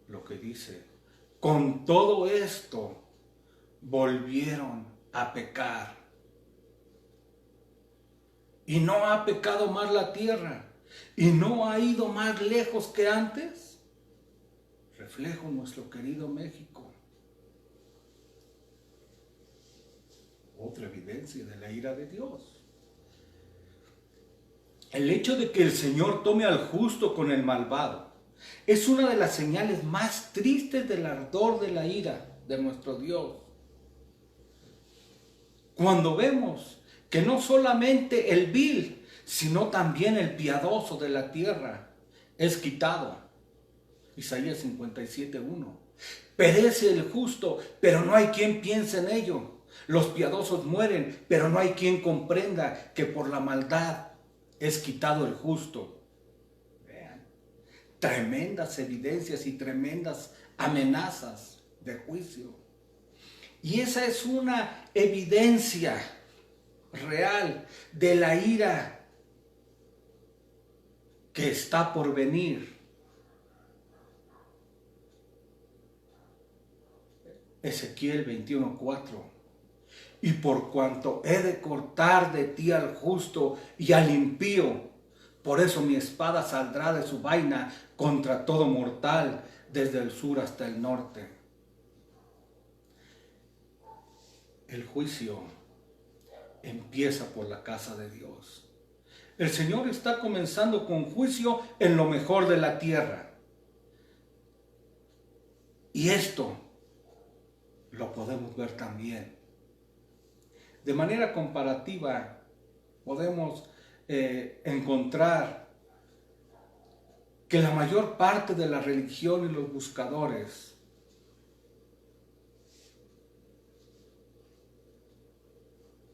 lo que dice, con todo esto volvieron a pecar. Y no ha pecado más la tierra, y no ha ido más lejos que antes. Reflejo nuestro querido México. Otra evidencia de la ira de Dios. El hecho de que el Señor tome al justo con el malvado es una de las señales más tristes del ardor de la ira de nuestro Dios. Cuando vemos que no solamente el vil, sino también el piadoso de la tierra es quitado. Isaías 57:1. Perece el justo, pero no hay quien piense en ello. Los piadosos mueren, pero no hay quien comprenda que por la maldad es quitado el justo. Vean, tremendas evidencias y tremendas amenazas de juicio. Y esa es una evidencia real de la ira que está por venir. Ezequiel 21:4. Y por cuanto he de cortar de ti al justo y al impío, por eso mi espada saldrá de su vaina contra todo mortal, desde el sur hasta el norte. El juicio empieza por la casa de Dios. El Señor está comenzando con juicio en lo mejor de la tierra. Y esto lo podemos ver también. De manera comparativa, podemos encontrar que la mayor parte de la religión y los buscadores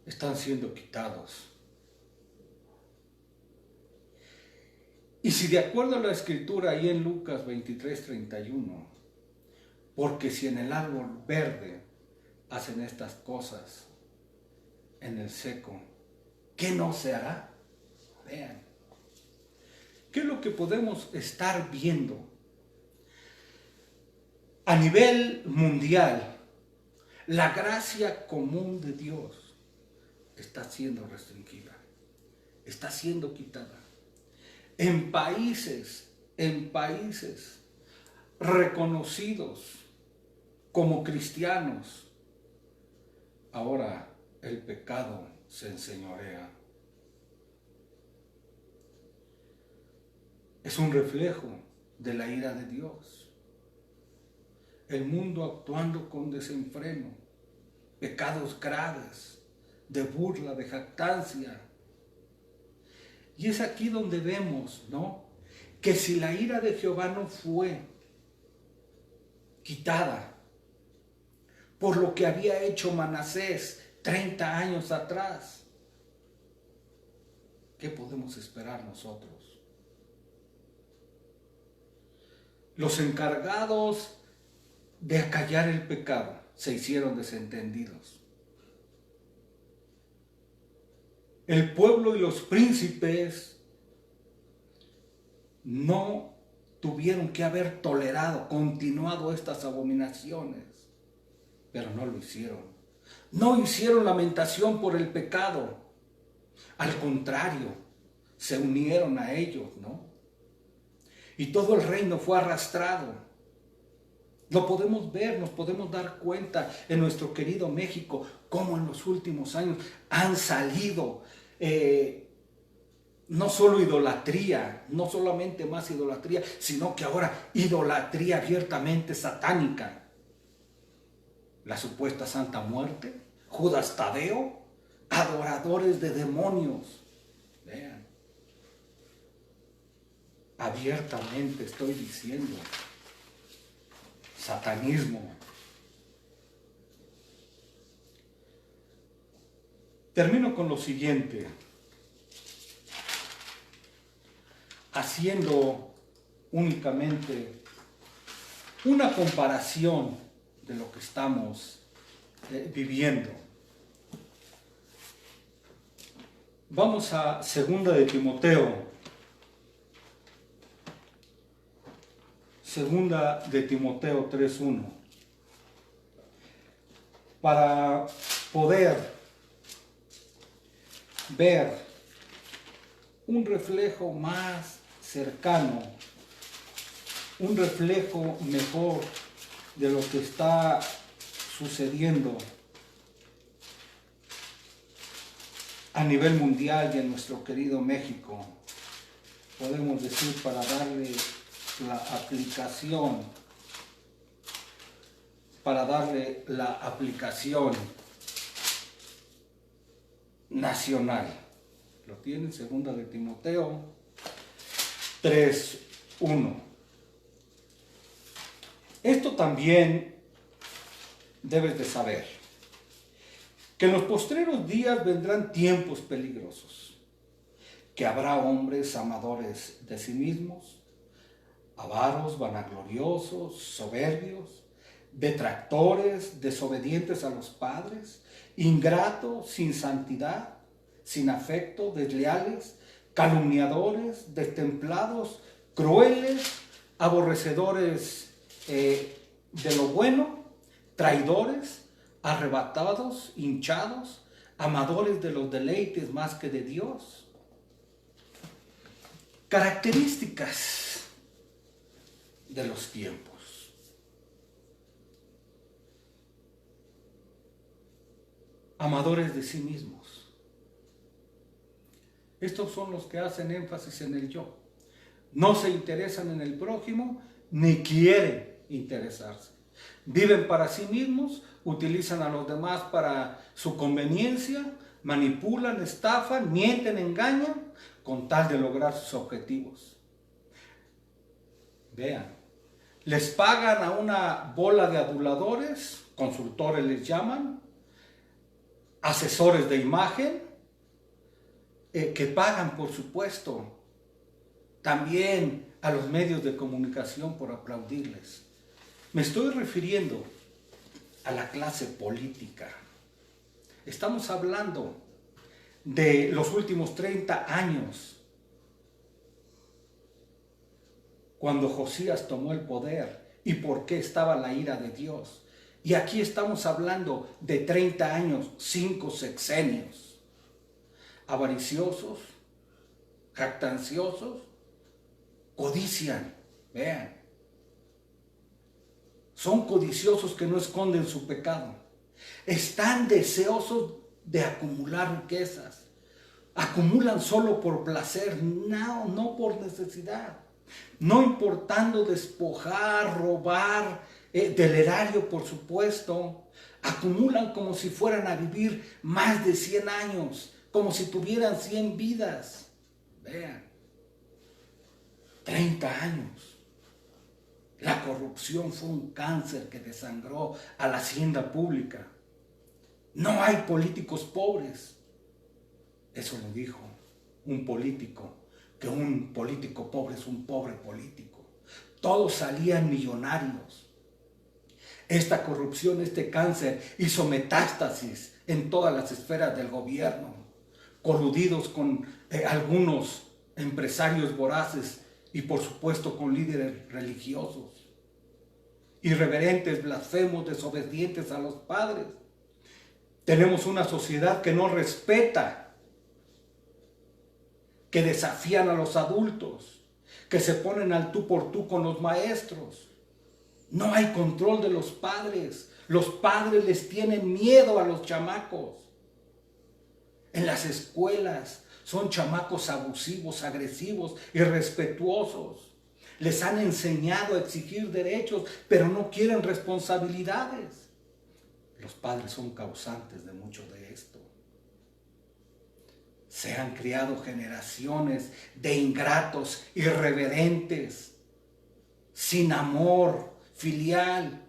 están siendo quitados. Y si de acuerdo a la escritura ahí en Lucas 23:31, porque si en el árbol verde hacen estas cosas, en el seco, ¿qué no se hará? Vean, ¿qué es lo que podemos estar viendo? A nivel mundial, la gracia común de Dios está siendo restringida, está siendo quitada. En países reconocidos como cristianos, ahora el pecado se enseñorea. Es un reflejo de la ira de Dios. El mundo actuando con desenfreno, pecados graves, de burla, de jactancia. Y es aquí donde vemos, ¿no?, que si la ira de Jehová no fue quitada por lo que había hecho Manasés 30 años atrás, ¿qué podemos esperar nosotros? Los encargados de acallar el pecado se hicieron desentendidos. El pueblo y los príncipes no tuvieron que haber tolerado, continuado estas abominaciones, pero no lo hicieron. No hicieron lamentación por el pecado. Al contrario, se unieron a ellos, ¿no? Y todo el reino fue arrastrado. Lo podemos ver, nos podemos dar cuenta en nuestro querido México, cómo en los últimos años han salido no solo idolatría, no solamente más idolatría, sino que ahora idolatría abiertamente satánica. La supuesta Santa Muerte, Judas Tadeo, adoradores de demonios. Vean, abiertamente estoy diciendo, satanismo. Termino con lo siguiente, haciendo únicamente una comparación de lo que estamos viviendo. Vamos a 2 de Timoteo. 2 de Timoteo 3:1. Para poder ver un reflejo más cercano, un reflejo mejor de lo que está sucediendo a nivel mundial y en nuestro querido México, podemos decir, para darle la aplicación nacional. Lo tienen, segunda de Timoteo 3:1. Esto también debes de saber, que en los postreros días vendrán tiempos peligrosos, que habrá hombres amadores de sí mismos, avaros, vanagloriosos, soberbios, detractores, desobedientes a los padres, ingratos, sin santidad, sin afecto, desleales, calumniadores, destemplados, crueles, aborrecedores de lo bueno, traidores, arrebatados, hinchados, amadores de los deleites más que de Dios. Características de los tiempos. Amadores de sí mismos. Estos son los que hacen énfasis en el yo. No se interesan en el prójimo, ni quieren interesarse. Viven para sí mismos, utilizan a los demás para su conveniencia, manipulan, estafan, mienten, engañan, con tal de lograr sus objetivos. Vean, les pagan a una bola de aduladores, consultores les llaman, asesores de imagen, que pagan, por supuesto, también a los medios de comunicación por aplaudirles. Me estoy refiriendo a la clase política. Estamos hablando de los últimos 30 años, cuando Josías tomó el poder y por qué estaba la ira de Dios. Y aquí estamos hablando de 30 años, 5 sexenios. Avariciosos, jactanciosos, codician, vean. Son codiciosos que no esconden su pecado. Están deseosos de acumular riquezas. Acumulan solo por placer, no por necesidad. No importando despojar, robar, del erario, por supuesto. Acumulan como si fueran a vivir más de 100 años, como si tuvieran 100 vidas. Vean, 30 años. La corrupción fue un cáncer que desangró a la hacienda pública. No hay políticos pobres. Eso lo dijo un político, que un político pobre es un pobre político. Todos salían millonarios. Esta corrupción, este cáncer hizo metástasis en todas las esferas del gobierno, coludidos con algunos empresarios voraces y por supuesto con líderes religiosos, irreverentes, blasfemos, desobedientes a los padres. Tenemos una sociedad que no respeta, que desafían a los adultos, que se ponen al tú por tú con los maestros. No hay control de los padres. Los padres les tienen miedo a los chamacos. En las escuelas son chamacos abusivos, agresivos, irrespetuosos. Les han enseñado a exigir derechos, pero no quieren responsabilidades. Los padres son causantes de mucho de esto. Se han criado generaciones de ingratos, irreverentes, sin amor filial.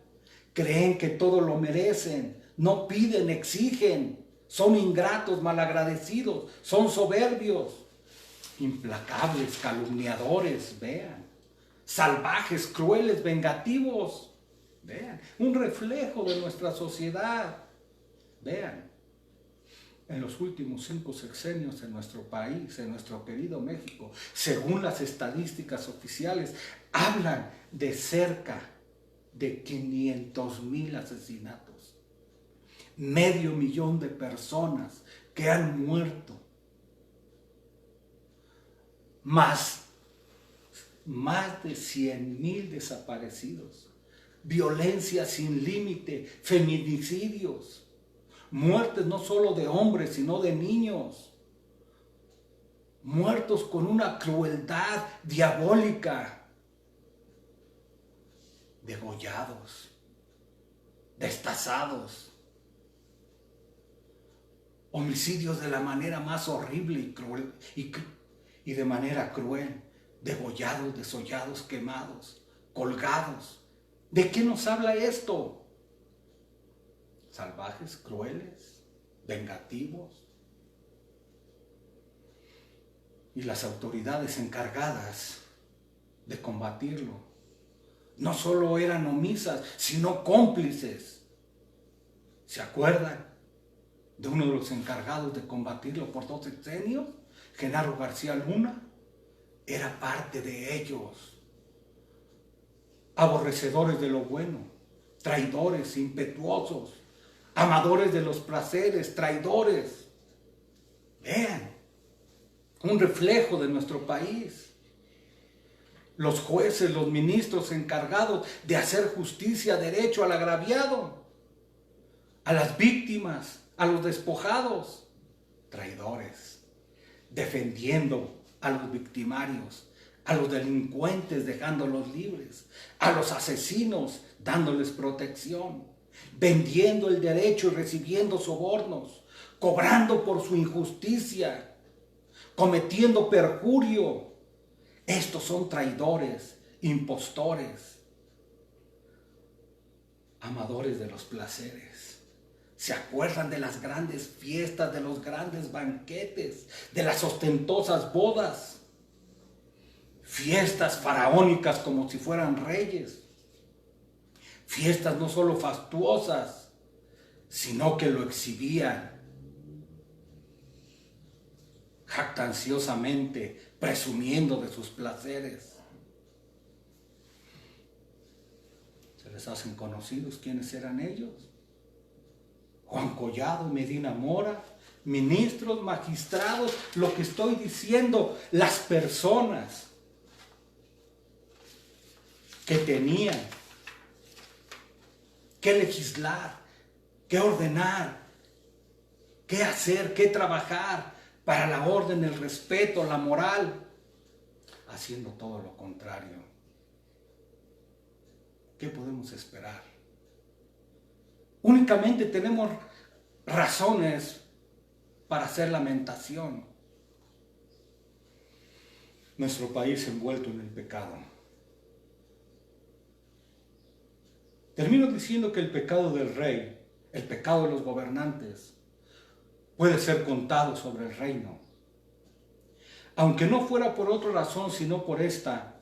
Creen que todo lo merecen, no piden, exigen. Son ingratos, malagradecidos, son soberbios, implacables, calumniadores, vean. Salvajes, crueles, vengativos, vean. Un reflejo de nuestra sociedad, vean. En los últimos 5 sexenios en nuestro país, en nuestro querido México, según las estadísticas oficiales, hablan de cerca de 500,000 asesinatos. 500,000 de personas que han muerto. Más de 100,000 desaparecidos. Violencia sin límite, feminicidios. Muertes no solo de hombres, sino de niños. Muertos con una crueldad diabólica. Degollados, destazados. homicidios de la manera más horrible y cruel, y de manera cruel, degollados, desollados, quemados, colgados. ¿De qué nos habla esto? Salvajes, crueles, vengativos. Y las autoridades encargadas de combatirlo no solo eran omisas, sino cómplices. ¿Se acuerdan de uno de los encargados de combatirlo por 2 sexenios? Genaro García Luna era parte de ellos. Aborrecedores de lo bueno, traidores, impetuosos, amadores de los placeres, traidores. Vean, un reflejo de nuestro país. Los jueces, los ministros encargados de hacer justicia, derecho al agraviado, a las víctimas, a los despojados, traidores, defendiendo a los victimarios, a los delincuentes dejándolos libres, a los asesinos dándoles protección, vendiendo el derecho y recibiendo sobornos, cobrando por su injusticia, cometiendo perjurio. Estos son traidores, impostores, amadores de los placeres. ¿Se acuerdan de las grandes fiestas, de los grandes banquetes, de las ostentosas bodas? Fiestas faraónicas como si fueran reyes. Fiestas no solo fastuosas, sino que lo exhibían jactanciosamente, presumiendo de sus placeres. ¿Se les hacen conocidos quiénes eran ellos? Juan Collado, Medina Mora, ministros, magistrados, lo que estoy diciendo, las personas que tenían que legislar, que ordenar, qué hacer, qué trabajar para la orden, el respeto, la moral, haciendo todo lo contrario. ¿Qué podemos esperar? Únicamente tenemos razones para hacer lamentación. Nuestro país envuelto en el pecado. Termino diciendo que el pecado del rey, el pecado de los gobernantes, puede ser contado sobre el reino. Aunque no fuera por otra razón, sino por esta,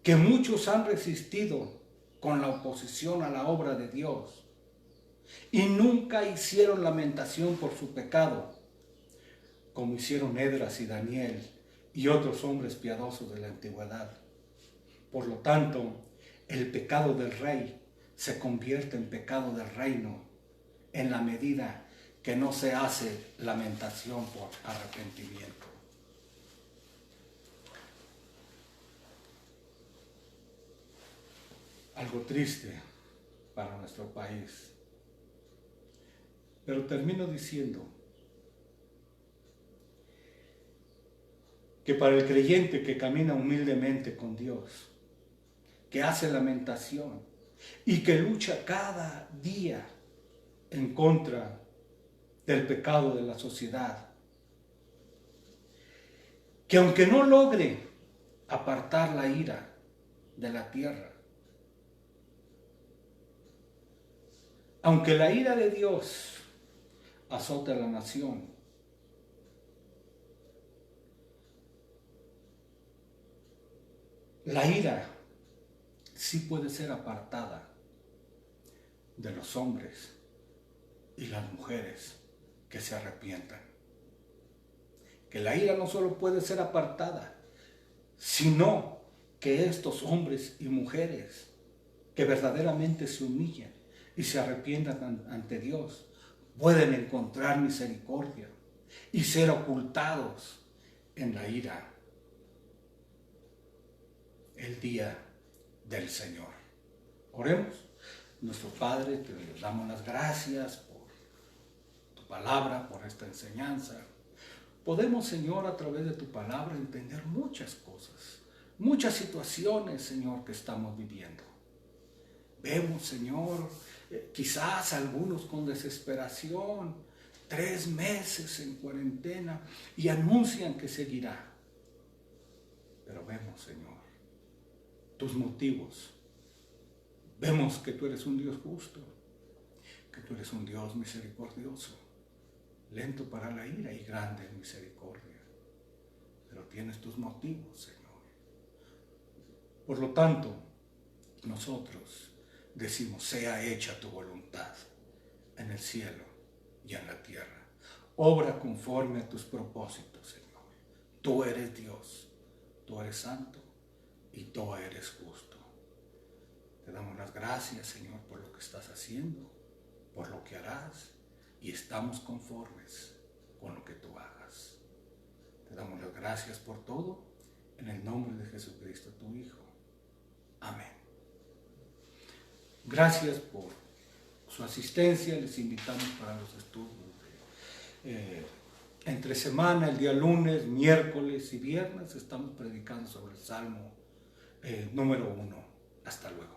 que muchos han resistido con la oposición a la obra de Dios y nunca hicieron lamentación por su pecado, como hicieron Esdras y Daniel y otros hombres piadosos de la antigüedad. Por lo tanto, el pecado del rey se convierte en pecado del reino en la medida que no se hace lamentación por arrepentimiento. Algo triste para nuestro país. Pero termino diciendo que para el creyente que camina humildemente con Dios, que hace lamentación y que lucha cada día en contra del pecado de la sociedad, que aunque no logre apartar la ira de la tierra, aunque la ira de Dios azote a la nación, la ira sí puede ser apartada de los hombres y las mujeres que se arrepientan. Que la ira no solo puede ser apartada, sino que estos hombres y mujeres que verdaderamente se humillan y se arrepientan ante Dios, pueden encontrar misericordia y ser ocultados en la ira el día del Señor. Oremos. Nuestro Padre, te damos las gracias por tu palabra, por esta enseñanza. Podemos, Señor, a través de tu palabra entender muchas cosas, muchas situaciones, Señor, que estamos viviendo. Vemos, Señor, quizás algunos con desesperación, 3 meses en cuarentena y anuncian que seguirá. Pero vemos, Señor, tus motivos. Vemos que tú eres un Dios justo, que tú eres un Dios misericordioso, lento para la ira y grande en misericordia. Pero tienes tus motivos, Señor. Por lo tanto, nosotros decimos, sea hecha tu voluntad en el cielo y en la tierra. Obra conforme a tus propósitos, Señor. Tú eres Dios, tú eres santo y tú eres justo. Te damos las gracias, Señor, por lo que estás haciendo, por lo que harás, y estamos conformes con lo que tú hagas. Te damos las gracias por todo, en el nombre de Jesucristo, tu Hijo. Amén. Gracias por su asistencia. Les invitamos para los estudios entre semana, el día lunes, miércoles y viernes. Estamos predicando sobre el Salmo número 1. Hasta luego.